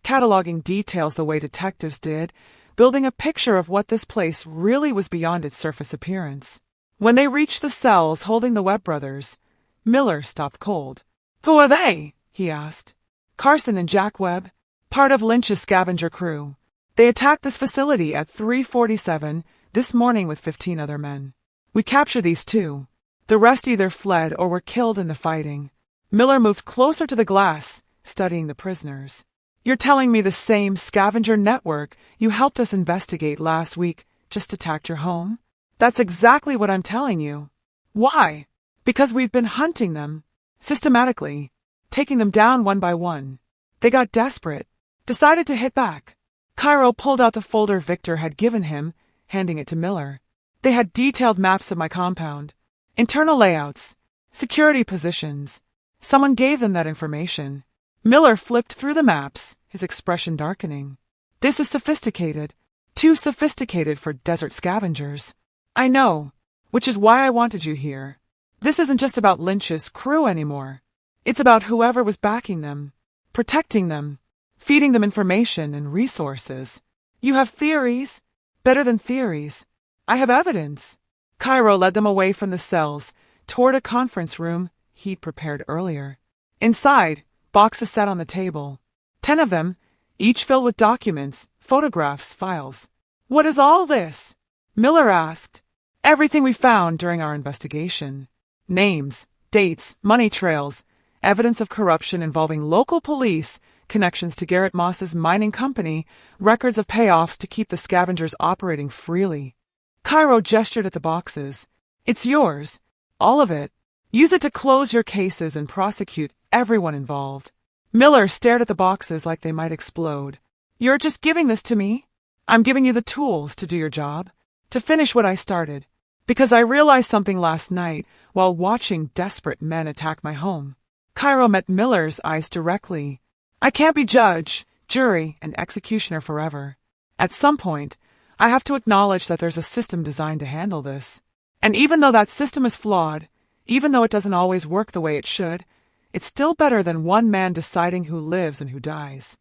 cataloging details the way detectives did, building a picture of what this place really was beyond its surface appearance. When they reached the cells holding the Webb brothers, Miller stopped cold. Who are they? He asked. Carson and Jack Webb, part of Lynch's scavenger crew. They attacked this facility at 3:47 this morning with 15 other men. We captured these 2. The rest either fled or were killed in the fighting. Miller moved closer to the glass, studying the prisoners. You're telling me the same scavenger network you helped us investigate last week just attacked your home? That's exactly what I'm telling you. Why? Because we've been hunting them, systematically, taking them down one by one. They got desperate, decided to hit back. Cairo pulled out the folder Victor had given him, handing it to Miller. They had detailed maps of my compound, internal layouts, security positions. Someone gave them that information. Miller flipped through the maps, his expression darkening. This is sophisticated, too sophisticated for desert scavengers. I know, which is why I wanted you here. This isn't just about Lynch's crew anymore. It's about whoever was backing them, protecting them, feeding them information and resources. You have theories, better than theories. I have evidence. Cairo led them away from the cells, toward a conference room he'd prepared earlier. Inside, boxes sat on the table. 10 of them, each filled with documents, photographs, files. What is all this? Miller asked. Everything we found during our investigation. Names, dates, money trails, evidence of corruption involving local police, connections to Garrett Moss's mining company, records of payoffs to keep the scavengers operating freely. Cairo gestured at the boxes. It's yours. All of it. Use it to close your cases and prosecute everyone involved. Miller stared at the boxes like they might explode. You're just giving this to me? I'm giving you the tools to do your job, to finish what I started, because I realized something last night while watching desperate men attack my home. Cairo met Miller's eyes directly. I can't be judge, jury, and executioner forever. At some point, I have to acknowledge that there's a system designed to handle this. And even though that system is flawed, even though it doesn't always work the way it should, it's still better than one man deciding who lives and who dies.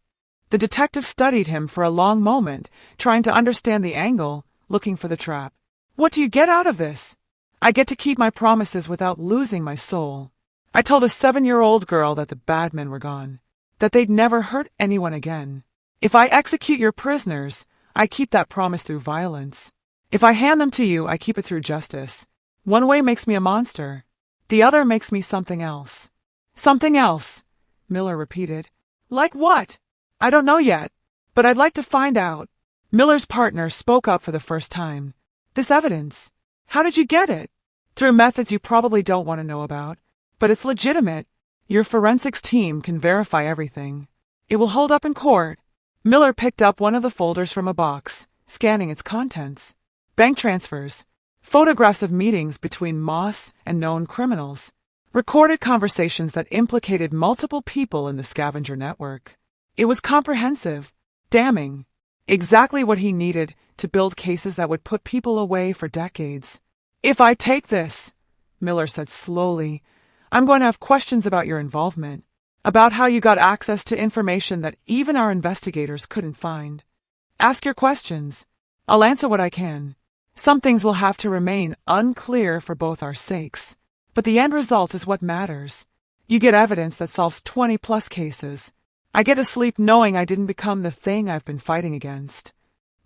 The detective studied him for a long moment, trying to understand the angle, looking for the trap. What do you get out of this? I get to keep my promises without losing my soul. I told a 7-year-old girl that the bad men were gone, that they'd never hurt anyone again. If I execute your prisoners, I keep that promise through violence. If I hand them to you, I keep it through justice. One way makes me a monster. The other makes me something else. Something else, Miller repeated. Like what? I don't know yet, but I'd like to find out. Miller's partner spoke up for the first time. This evidence. How did you get it? Through methods you probably don't want to know about, but it's legitimate. Your forensics team can verify everything. It will hold up in court. Miller picked up one of the folders from a box, scanning its contents. Bank transfers, photographs of meetings between Moss and known criminals, recorded conversations that implicated multiple people in the scavenger network. It was comprehensive, damning, exactly what he needed to build cases that would put people away for decades. If I take this, Miller said slowly, I'm going to have questions about your involvement, about how you got access to information that even our investigators couldn't find. Ask your questions. I'll answer what I can. Some things will have to remain unclear for both our sakes, but the end result is what matters. You get evidence that solves 20+ cases. I get to sleep knowing I didn't become the thing I've been fighting against.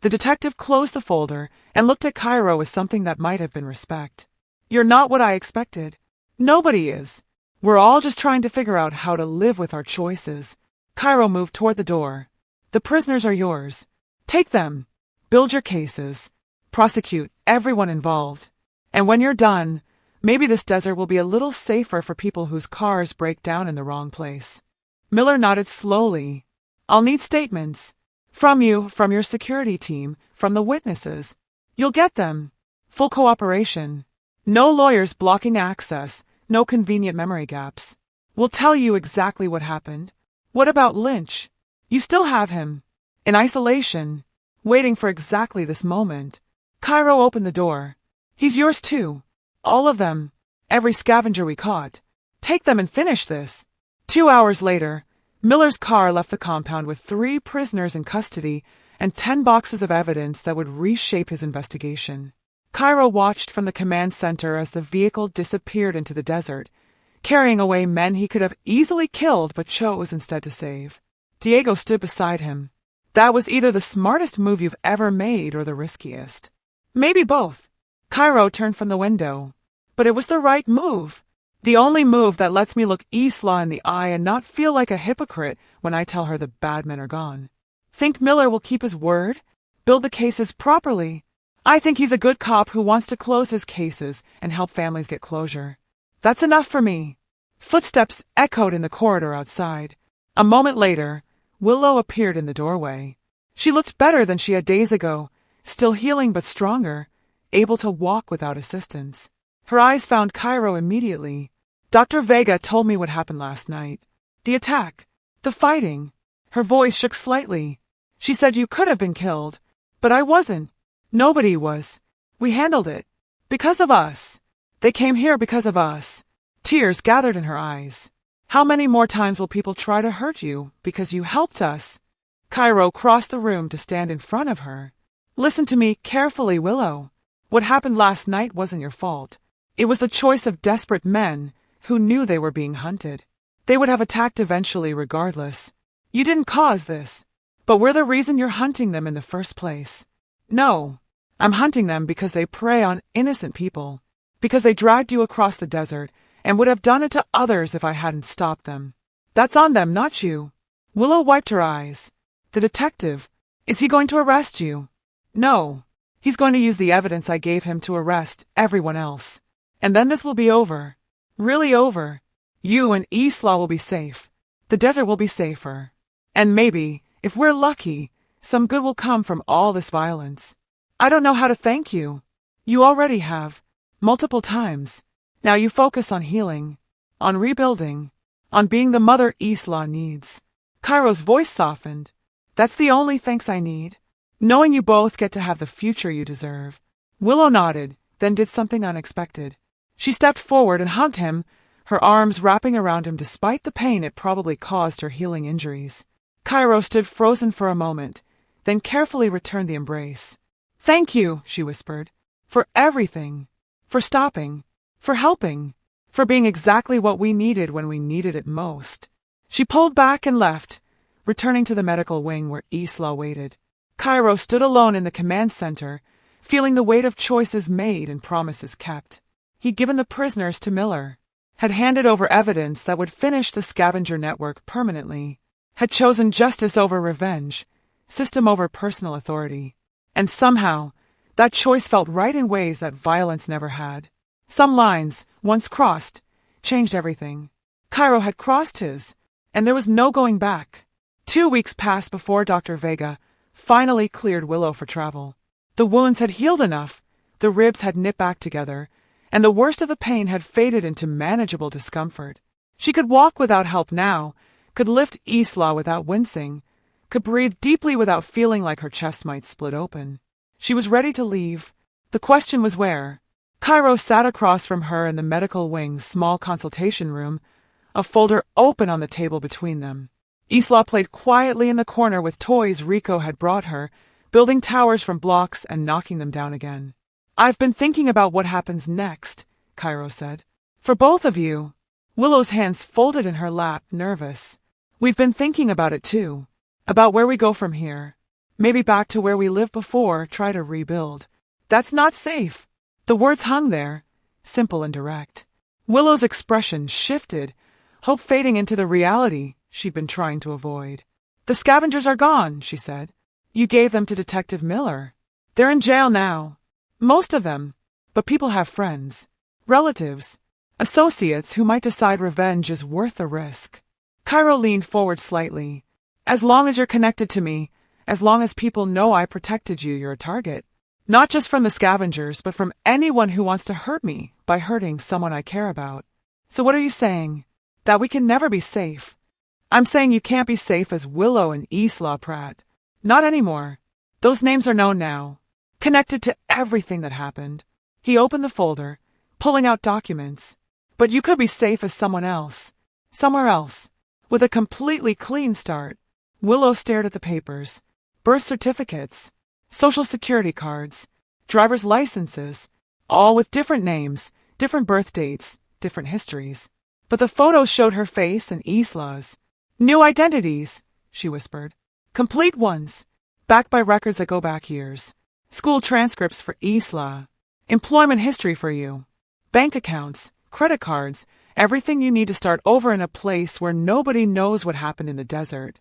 The detective closed the folder and looked at Cairo with something that might have been respect. You're not what I expected. Nobody is. We're all just trying to figure out how to live with our choices. Cairo moved toward the door. The prisoners are yours. Take them. Build your cases. Prosecute everyone involved. And when you're done, maybe this desert will be a little safer for people whose cars break down in the wrong place. Miller nodded slowly. I'll need statements. From you, from your security team, from the witnesses. You'll get them. Full cooperation. No lawyers blocking access, no convenient memory gaps. We'll tell you exactly what happened. What about Lynch? You still have him. In isolation, waiting for exactly this moment. Cairo opened the door. He's yours too. All of them. Every scavenger we caught. Take them and finish this. 2 hours later, Miller's car left the compound with 3 prisoners in custody and 10 boxes of evidence that would reshape his investigation. Cairo watched from the command center as the vehicle disappeared into the desert, carrying away men he could have easily killed but chose instead to save. Diego stood beside him. That was either the smartest move you've ever made or the riskiest. Maybe both. Cairo turned from the window. But it was the right move. The only move that lets me look Isla in the eye and not feel like a hypocrite when I tell her the bad men are gone. Think Miller will keep his word? Build the cases properly? I think he's a good cop who wants to close his cases and help families get closure. That's enough for me. Footsteps echoed in the corridor outside. A moment later, Willow appeared in the doorway. She looked better than she had days ago, still healing but stronger, able to walk without assistance. Her eyes found Cairo immediately. Dr. Vega told me what happened last night. The attack. The fighting. Her voice shook slightly. She said you could have been killed, but I wasn't. Nobody was. We handled it. Because of us. They came here because of us. Tears gathered in her eyes. How many more times will people try to hurt you because you helped us? Cairo crossed the room to stand in front of her. Listen to me carefully, Willow. What happened last night wasn't your fault. It was the choice of desperate men who knew they were being hunted. They would have attacked eventually regardless. You didn't cause this, but we're the reason you're hunting them in the first place. No, I'm hunting them because they prey on innocent people, because they dragged you across the desert and would have done it to others if I hadn't stopped them. That's on them, not you. Willow wiped her eyes. The detective, is he going to arrest you? No. He's going to use the evidence I gave him to arrest everyone else. And then this will be over. Really over. You and Isla will be safe. The desert will be safer. And maybe, if we're lucky, some good will come from all this violence. I don't know how to thank you. You already have. Multiple times. Now you focus on healing. On rebuilding. On being the mother Isla needs. Cairo's voice softened. That's the only thanks I need. Knowing you both get to have the future you deserve. Willow nodded, then did something unexpected. She stepped forward and hugged him, her arms wrapping around him despite the pain it probably caused her healing injuries. Cairo stood frozen for a moment, then carefully returned the embrace. "Thank you," she whispered, "for everything. For stopping. For helping. For being exactly what we needed when we needed it most." She pulled back and left, returning to the medical wing where Isla waited. Cairo stood alone in the command center, feeling the weight of choices made and promises kept. He'd given the prisoners to Miller, had handed over evidence that would finish the scavenger network permanently, had chosen justice over revenge, system over personal authority. And somehow, that choice felt right in ways that violence never had. Some lines, once crossed, changed everything. Cairo had crossed his, and there was no going back. 2 weeks passed before Dr. Vega finally cleared Willow for travel. The wounds had healed enough, the ribs had knit back together, and the worst of the pain had faded into manageable discomfort. She could walk without help now, could lift Isla without wincing, could breathe deeply without feeling like her chest might split open. She was ready to leave. The question was where. Cairo sat across from her in the medical wing's small consultation room, a folder open on the table between them. Isla played quietly in the corner with toys Rico had brought her, building towers from blocks and knocking them down again. "I've been thinking about what happens next," Cairo said. "For both of you." Willow's hands folded in her lap, nervous. "We've been thinking about it too. About where we go from here. Maybe back to where we lived before, try to rebuild. That's not safe." The words hung there, simple and direct. Willow's expression shifted, hope fading into the reality she'd been trying to avoid. "The scavengers are gone," she said. "You gave them to Detective Miller. They're in jail now. Most of them. But people have friends, relatives, associates who might decide revenge is worth the risk." Cairo leaned forward slightly. "As long as you're connected to me, as long as people know I protected you, you're a target. Not just from the scavengers, but from anyone who wants to hurt me by hurting someone I care about. So what are you saying? That we can never be safe? I'm saying you can't be safe as Willow and Isla Pratt. Not anymore. Those names are known now. Connected to everything that happened." He opened the folder, pulling out documents. "But you could be safe as someone else. Somewhere else. With a completely clean start." Willow stared at the papers. Birth certificates, social security cards, driver's licenses, all with different names, different birth dates, different histories. But the photos showed her face and Isla's. "New identities," she whispered. "Complete ones, backed by records that go back years. School transcripts for Isla. Employment history for you. Bank accounts, credit cards, everything you need to start over in a place where nobody knows what happened in the desert.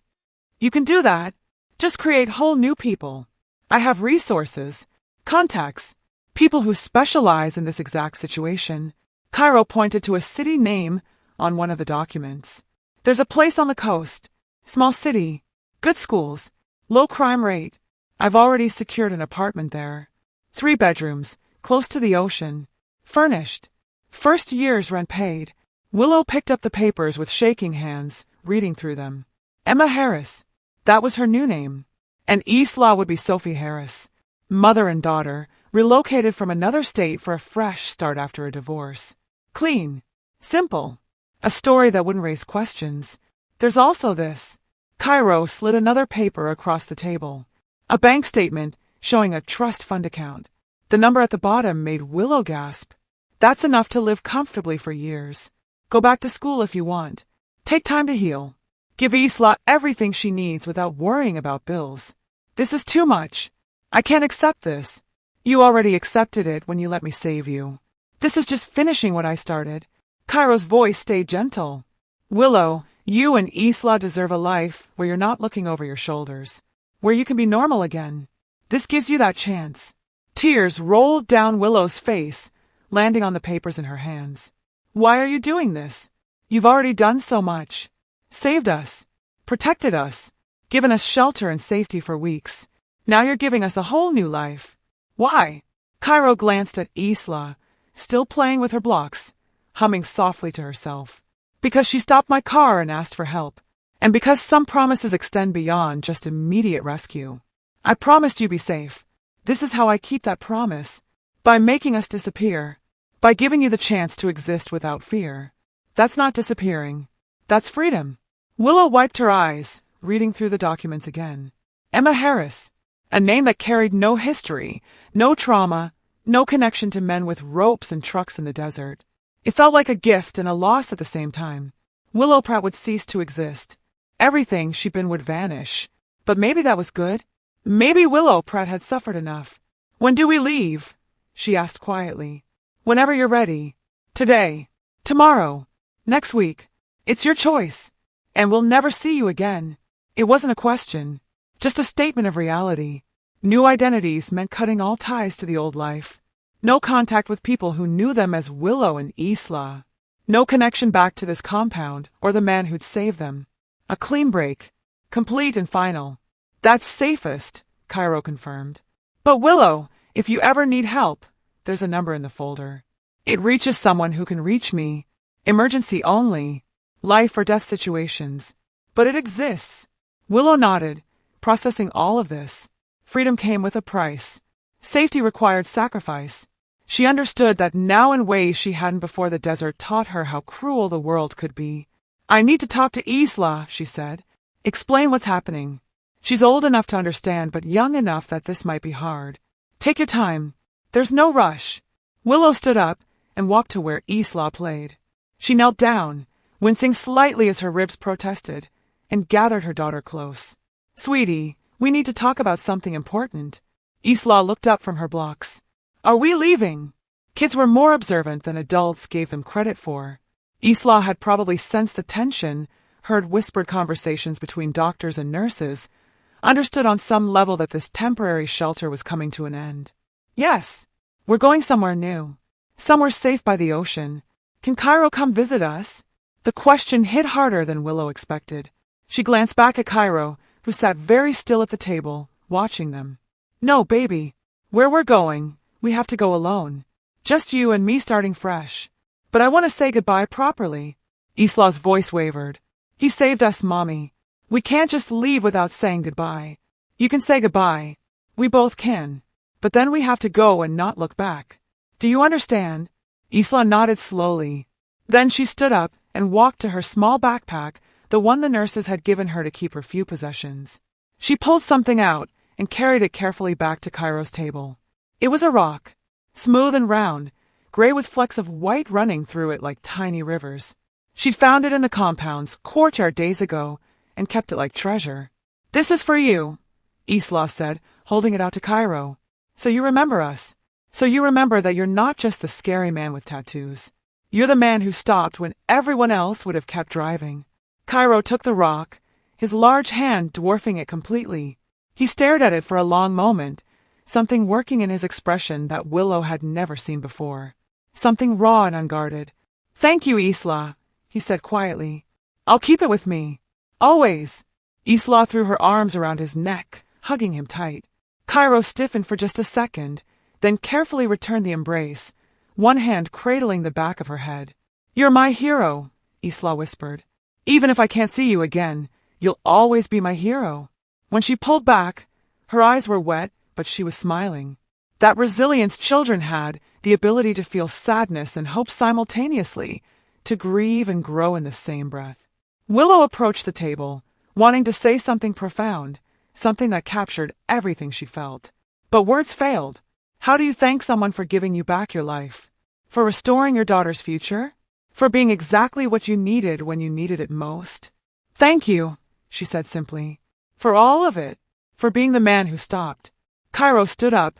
You can do that. Just create whole new people. I have resources, contacts, people who specialize in this exact situation." Cairo pointed to a city name on one of the documents. "There's a place on the coast. Small city. Good schools. Low crime rate. I've already secured an apartment there. 3 bedrooms, close to the ocean. Furnished. First year's rent paid." Willow picked up the papers with shaking hands, reading through them. Emma Harris. That was her new name. And Isla would be Sophie Harris. Mother and daughter, relocated from another state for a fresh start after a divorce. Clean. Simple. A story that wouldn't raise questions. "There's also this." Cairo slid another paper across the table. A bank statement showing a trust fund account. The number at the bottom made Willow gasp. "That's enough to live comfortably for years. Go back to school if you want. Take time to heal. Give Isla everything she needs without worrying about bills. This is too much. I can't accept this. You already accepted it when you let me save you. This is just finishing what I started." Cairo's voice stayed gentle. "Willow, you and Isla deserve a life where you're not looking over your shoulders, where you can be normal again. This gives you that chance." Tears rolled down Willow's face, landing on the papers in her hands. "Why are you doing this? You've already done so much. Saved us, protected us, given us shelter and safety for weeks. Now you're giving us a whole new life. Why?" Cairo glanced at Isla, still playing with her blocks, humming softly to herself. "Because she stopped my car and asked for help. And because some promises extend beyond just immediate rescue. I promised you'd be safe. This is how I keep that promise. By making us disappear. By giving you the chance to exist without fear. That's not disappearing. That's freedom. Willow wiped her eyes, reading through the documents again. Emma Harris. A name that carried no history, no trauma, no connection to men with ropes and trucks in the desert. It felt like a gift and a loss at the same time. Willow Pratt would cease to exist. Everything she'd been would vanish. But maybe that was good. Maybe Willow Pratt had suffered enough. When do we leave? She asked quietly. Whenever you're ready. Today. Tomorrow. Next week. It's your choice. And we'll never see you again. It wasn't a question. Just a statement of reality. New identities meant cutting all ties to the old life. No contact with people who knew them as Willow and Isla. No connection back to this compound or the man who'd saved them. A clean break. Complete and final. That's safest, Cairo confirmed. But Willow, if you ever need help, there's a number in the folder. It reaches someone who can reach me. Emergency only. Life or death situations. But it exists. Willow nodded, processing all of this. Freedom came with a price. Safety required sacrifice. She understood that now in ways she hadn't before the desert taught her how cruel the world could be. I need to talk to Isla, she said. Explain what's happening. She's old enough to understand, but young enough that this might be hard. Take your time. There's no rush. Willow stood up and walked to where Isla played. She knelt down, wincing slightly as her ribs protested, and gathered her daughter close. Sweetie, we need to talk about something important. Isla looked up from her blocks. Are we leaving? Kids were more observant than adults gave them credit for. Isla had probably sensed the tension, heard whispered conversations between doctors and nurses, understood on some level that this temporary shelter was coming to an end. Yes, we're going somewhere new. Somewhere safe by the ocean. Can Cairo come visit us? The question hit harder than Willow expected. She glanced back at Cairo, who sat very still at the table, watching them. No, baby. Where we're going, we have to go alone. Just you and me starting fresh. But I want to say goodbye properly. Isla's voice wavered. He saved us, Mommy. We can't just leave without saying goodbye. You can say goodbye. We both can. But then we have to go and not look back. Do you understand? Isla nodded slowly. Then she stood up and walked to her small backpack, the one the nurses had given her to keep her few possessions. She pulled something out and carried it carefully back to Cairo's table. It was a rock, smooth and round, gray with flecks of white running through it like tiny rivers. She'd found it in the compound's courtyard days ago and kept it like treasure. This is for you, Isla said, holding it out to Cairo. So you remember us. So you remember that you're not just the scary man with tattoos. You're the man who stopped when everyone else would have kept driving. Cairo took the rock, his large hand dwarfing it completely. He stared at it for a long moment, something working in his expression that Willow had never seen before. Something raw and unguarded. Thank you, Isla, he said quietly. I'll keep it with me. Always. Isla threw her arms around his neck, hugging him tight. Cairo stiffened for just a second, then carefully returned the embrace, one hand cradling the back of her head. You're my hero, Isla whispered. Even if I can't see you again, you'll always be my hero. When she pulled back, her eyes were wet, but she was smiling. That resilience children had, the ability to feel sadness and hope simultaneously, to grieve and grow in the same breath. Willow approached the table, wanting to say something profound, something that captured everything she felt. But words failed. How do you thank someone for giving you back your life? For restoring your daughter's future? For being exactly what you needed when you needed it most? Thank you, she said simply. For all of it. For being the man who stopped. Cairo stood up,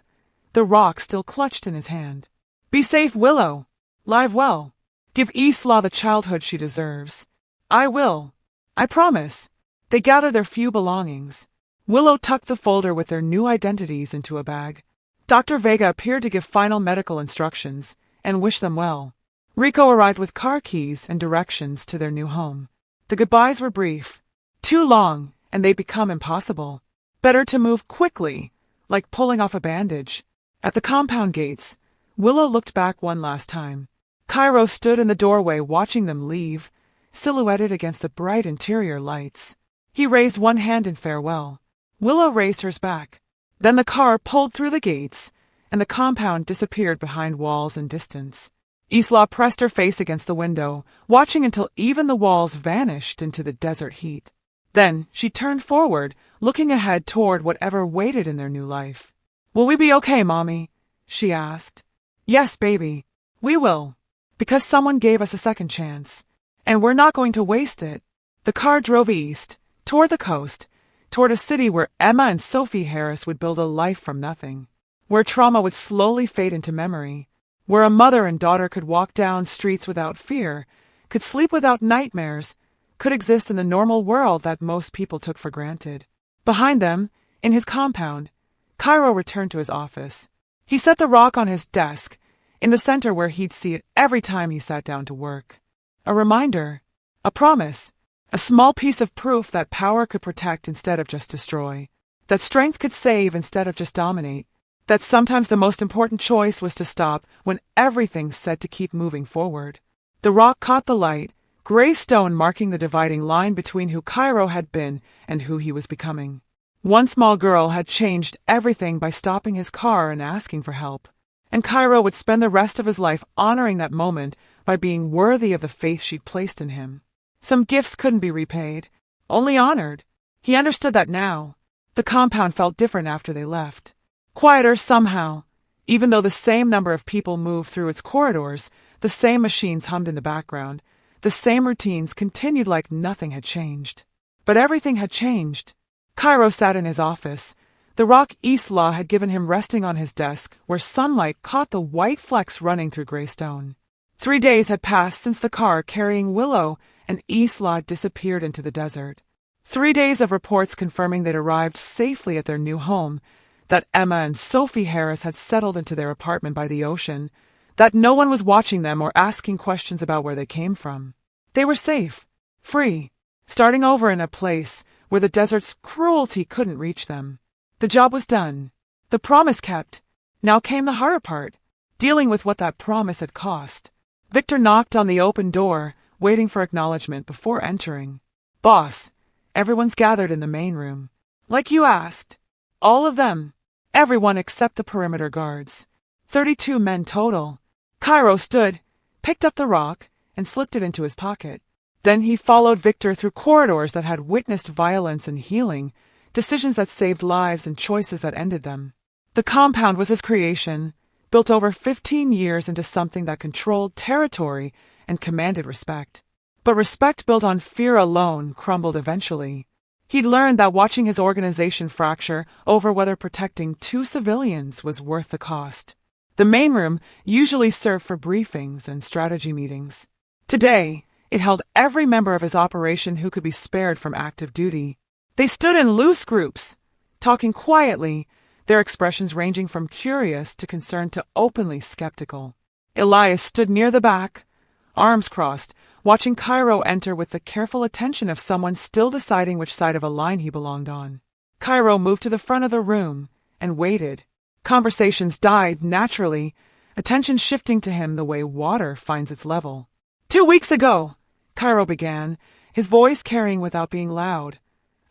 the rock still clutched in his hand. Be safe, Willow. Live well. Give Isla the childhood she deserves. I will. I promise. They gathered their few belongings. Willow tucked the folder with their new identities into a bag. Dr. Vega appeared to give final medical instructions and wish them well. Rico arrived with car keys and directions to their new home. The goodbyes were brief. Too long, and they'd become impossible. Better to move quickly, like pulling off a bandage. At the compound gates, Willow looked back one last time. Cairo stood in the doorway watching them leave, silhouetted against the bright interior lights. He raised one hand in farewell. Willow raised hers back. Then the car pulled through the gates, and the compound disappeared behind walls and distance. Isla pressed her face against the window, watching until even the walls vanished into the desert heat. Then she turned forward, looking ahead toward whatever waited in their new life. "Will we be okay, Mommy?" she asked. "Yes, baby, we will. Because someone gave us a second chance. And we're not going to waste it." The car drove east, toward the coast, toward a city where Emma and Sophie Harris would build a life from nothing, where trauma would slowly fade into memory, where a mother and daughter could walk down streets without fear, could sleep without nightmares, could exist in the normal world that most people took for granted. Behind them, in his compound, Cairo returned to his office. He set the rock on his desk, in the center where he'd see it every time he sat down to work. A reminder, a promise, a small piece of proof that power could protect instead of just destroy, that strength could save instead of just dominate, that sometimes the most important choice was to stop when everything said to keep moving forward. The rock caught the light, gray stone marking the dividing line between who Cairo had been and who he was becoming. One small girl had changed everything by stopping his car and asking for help, and Cairo would spend the rest of his life honoring that moment by being worthy of the faith she'd placed in him. Some gifts couldn't be repaid, only honored. He understood that now. The compound felt different after they left. Quieter somehow. Even though the same number of people moved through its corridors, the same machines hummed in the background, the same routines continued like nothing had changed. But everything had changed. Cairo sat in his office. The rock Isla had given him resting on his desk, where sunlight caught the white flecks running through gray stone. 3 days had passed since the car carrying Willow and Isla disappeared into the desert. 3 days of reports confirming they'd arrived safely at their new home, that Emma and Sophie Harris had settled into their apartment by the ocean, that no one was watching them or asking questions about where they came from. They were safe, free, starting over in a place where the desert's cruelty couldn't reach them. The job was done. The promise kept. Now came the harder part, dealing with what that promise had cost. Victor knocked on the open door, waiting for acknowledgement before entering. "Boss, everyone's gathered in the main room. Like you asked. All of them. Everyone except the perimeter guards. 32 men total." Cairo stood, picked up the rock, and slipped it into his pocket. Then he followed Victor through corridors that had witnessed violence and healing, decisions that saved lives and choices that ended them. The compound was his creation, built over 15 years into something that controlled territory and commanded respect. But respect built on fear alone crumbled eventually. He'd learned that watching his organization fracture over whether protecting 2 civilians was worth the cost. The main room usually served for briefings and strategy meetings. Today, it held every member of his operation who could be spared from active duty. They stood in loose groups, talking quietly, their expressions ranging from curious to concerned to openly skeptical. Elias stood near the back, arms crossed, watching Cairo enter with the careful attention of someone still deciding which side of a line he belonged on. Cairo moved to the front of the room and waited. Conversations died naturally, attention shifting to him the way water finds its level. 2 weeks ago, Cairo began, his voice carrying without being loud.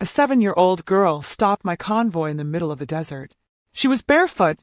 A 7-year-old girl stopped my convoy in the middle of the desert. She was barefoot,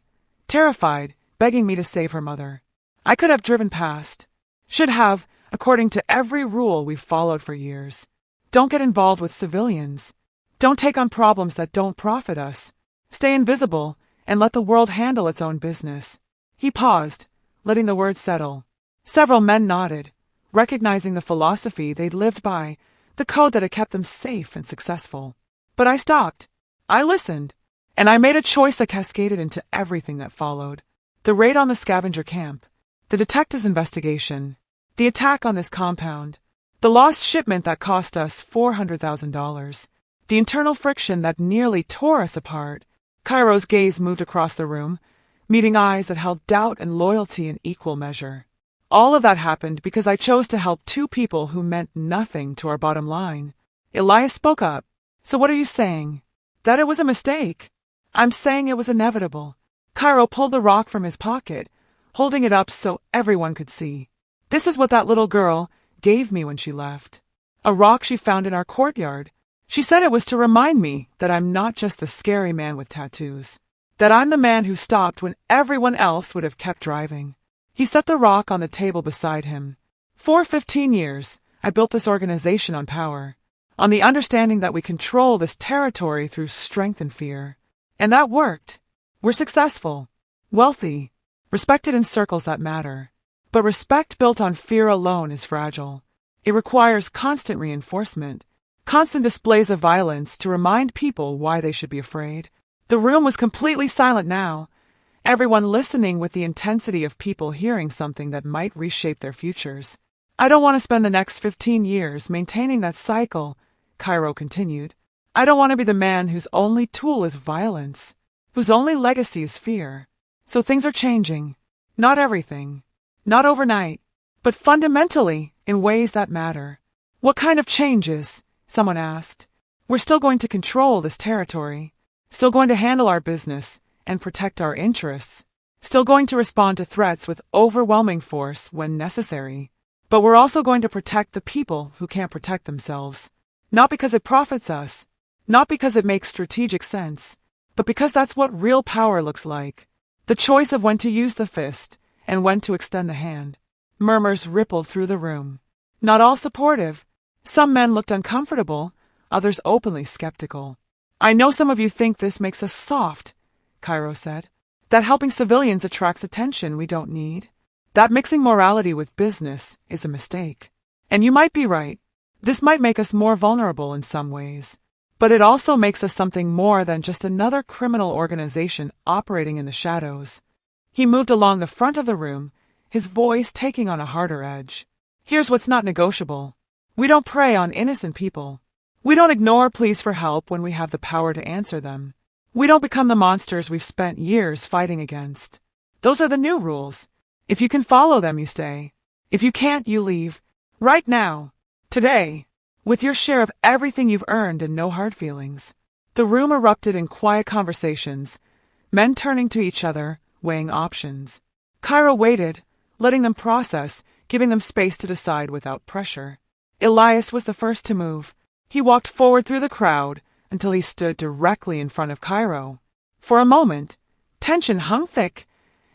terrified, begging me to save her mother. I could have driven past. Should have, according to every rule we've followed for years. Don't get involved with civilians. Don't take on problems that don't profit us. Stay invisible and let the world handle its own business. He paused, letting the words settle. Several men nodded, recognizing the philosophy they'd lived by, the code that had kept them safe and successful. But I stopped. I listened. And I made a choice that cascaded into everything that followed. The raid on the scavenger camp, the detective's investigation, the attack on this compound, the lost shipment that cost us $400,000, the internal friction that nearly tore us apart. Cairo's gaze moved across the room, meeting eyes that held doubt and loyalty in equal measure. All of that happened because I chose to help 2 people who meant nothing to our bottom line. Elias spoke up. "So what are you saying? That it was a mistake?" "I'm saying it was inevitable." Cairo pulled the rock from his pocket, holding it up so everyone could see. "This is what that little girl gave me when she left. A rock she found in our courtyard. She said it was to remind me that I'm not just the scary man with tattoos. That I'm the man who stopped when everyone else would have kept driving. He set the rock on the table beside him. For 15 years, I built this organization on power, on the understanding that we control this territory through strength and fear. And that worked. We're successful, wealthy, respected in circles that matter. But respect built on fear alone is fragile. It requires constant reinforcement, constant displays of violence to remind people why they should be afraid. The room was completely silent now, everyone listening with the intensity of people hearing something that might reshape their futures. I don't want to spend the next 15 years maintaining that cycle, Cairo continued. I don't want to be the man whose only tool is violence, whose only legacy is fear. So things are changing. Not everything. Not overnight. But fundamentally, in ways that matter. What kind of changes? Someone asked. We're still going to control this territory. Still going to handle our business and protect our interests. Still going to respond to threats with overwhelming force when necessary. But we're also going to protect the people who can't protect themselves. Not because it profits us. Not because it makes strategic sense. But because that's what real power looks like. The choice of when to use the fist and when to extend the hand. Murmurs rippled through the room. Not all supportive. Some men looked uncomfortable, others openly skeptical. I know some of you think this makes us soft, Cairo said. That helping civilians attracts attention we don't need. That mixing morality with business is a mistake. And you might be right. This might make us more vulnerable in some ways. But it also makes us something more than just another criminal organization operating in the shadows. He moved along the front of the room, his voice taking on a harder edge. Here's what's not negotiable. We don't prey on innocent people. We don't ignore pleas for help when we have the power to answer them. We don't become the monsters we've spent years fighting against. Those are the new rules. If you can follow them, you stay. If you can't, you leave. Right now. Today. With your share of everything you've earned and no hard feelings. The room erupted in quiet conversations, men turning to each other, weighing options. Cairo waited, letting them process, giving them space to decide without pressure. Elias was the first to move. He walked forward through the crowd until he stood directly in front of Cairo. For a moment, tension hung thick,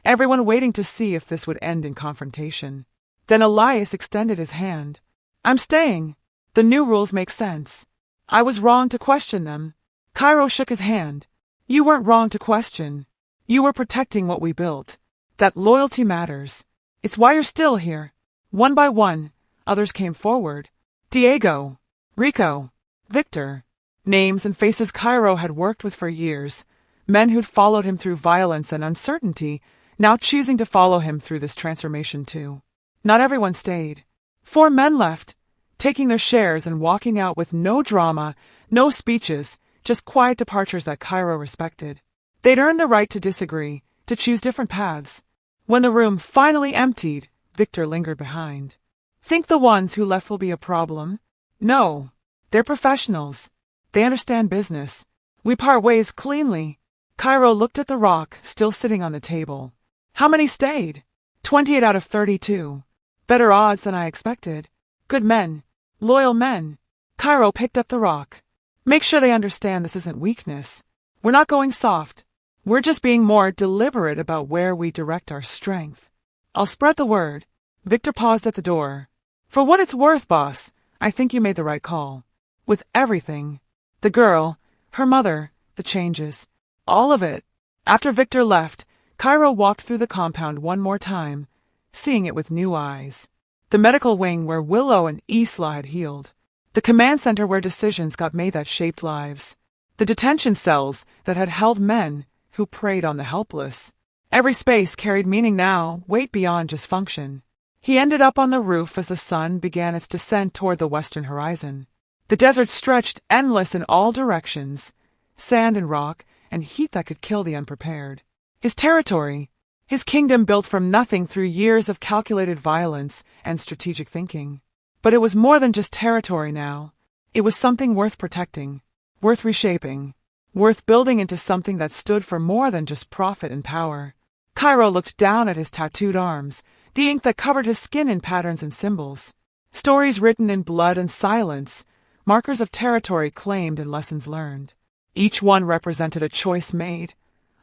everyone waiting to see if this would end in confrontation. Then Elias extended his hand. I'm staying. The new rules make sense. I was wrong to question them. Cairo shook his hand. You weren't wrong to question. You were protecting what we built. That loyalty matters. It's why you're still here. One by one, others came forward. Diego, Rico, Victor. Names and faces Cairo had worked with for years. Men who'd followed him through violence and uncertainty, now choosing to follow him through this transformation too. Not everyone stayed. 4 men left, taking their shares and walking out with no drama, no speeches, just quiet departures that Cairo respected. They'd earned the right to disagree, to choose different paths. When the room finally emptied, Victor lingered behind. Think the ones who left will be a problem? No. They're professionals. They understand business. We part ways cleanly. Cairo looked at the rock still sitting on the table. How many stayed? 28 out of 32. Better odds than I expected. Good men. Loyal men. Cairo picked up the rock. Make sure they understand this isn't weakness. We're not going soft. We're just being more deliberate about where we direct our strength. I'll spread the word. Victor paused at the door. For what it's worth, boss, I think you made the right call. With everything. The girl, her mother, the changes. All of it. After Victor left, Cairo walked through the compound one more time, seeing it with new eyes. The medical wing where Willow and Isla had healed. The command center where decisions got made that shaped lives. The detention cells that had held men who preyed on the helpless. Every space carried meaning now, weight beyond just function. He ended up on the roof as the sun began its descent toward the western horizon. The desert stretched endless in all directions, sand and rock, and heat that could kill the unprepared. His territory, his kingdom built from nothing through years of calculated violence and strategic thinking. But it was more than just territory now. It was something worth protecting, worth reshaping, worth building into something that stood for more than just profit and power. Cairo looked down at his tattooed arms, the ink that covered his skin in patterns and symbols. Stories written in blood and silence, markers of territory claimed and lessons learned. Each one represented a choice made,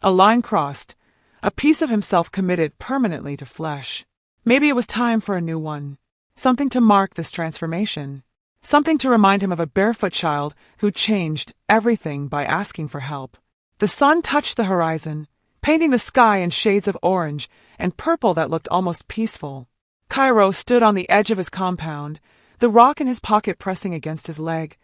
A line crossed, a piece of himself committed permanently to flesh. Maybe it was time for a new one. Something to mark this transformation. Something to remind him of a barefoot child who changed everything by asking for help. The sun touched the horizon, painting the sky in shades of orange and purple that looked almost peaceful. Cairo stood on the edge of his compound, the rock in his pocket pressing against his leg,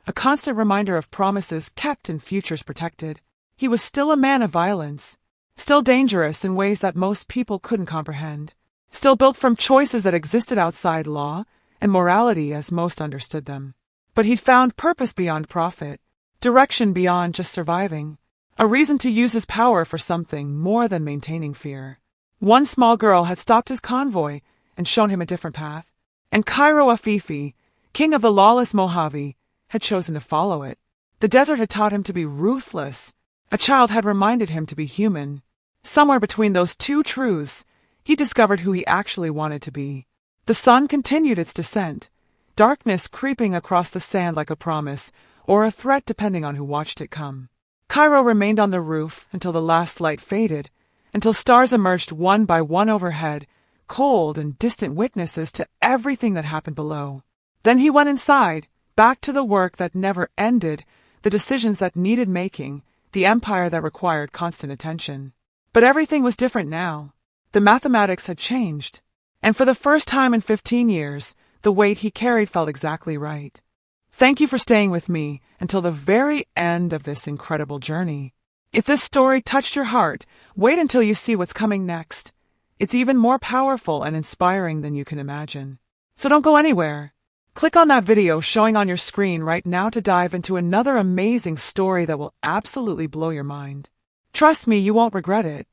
a constant reminder of promises kept and futures protected. He was still a man of violence, still dangerous in ways that most people couldn't comprehend, still built from choices that existed outside law and morality as most understood them. But he'd found purpose beyond profit, direction beyond just surviving, a reason to use his power for something more than maintaining fear. One small girl had stopped his convoy and shown him a different path, and Cairo Afifi, king of the lawless Mojave, had chosen to follow it. The desert had taught him to be ruthless. A child had reminded him to be human. Somewhere between those two truths, he discovered who he actually wanted to be. The sun continued its descent, darkness creeping across the sand like a promise, or a threat depending on who watched it come. Cairo remained on the roof until the last light faded, until stars emerged one by one overhead, cold and distant witnesses to everything that happened below. Then he went inside, back to the work that never ended, the decisions that needed making, the empire that required constant attention. But everything was different now. The mathematics had changed, and for the first time in 15 years, the weight he carried felt exactly right. Thank you for staying with me until the very end of this incredible journey. If this story touched your heart, wait until you see what's coming next. It's even more powerful and inspiring than you can imagine. So don't go anywhere. Click on that video showing on your screen right now to dive into another amazing story that will absolutely blow your mind. Trust me, you won't regret it.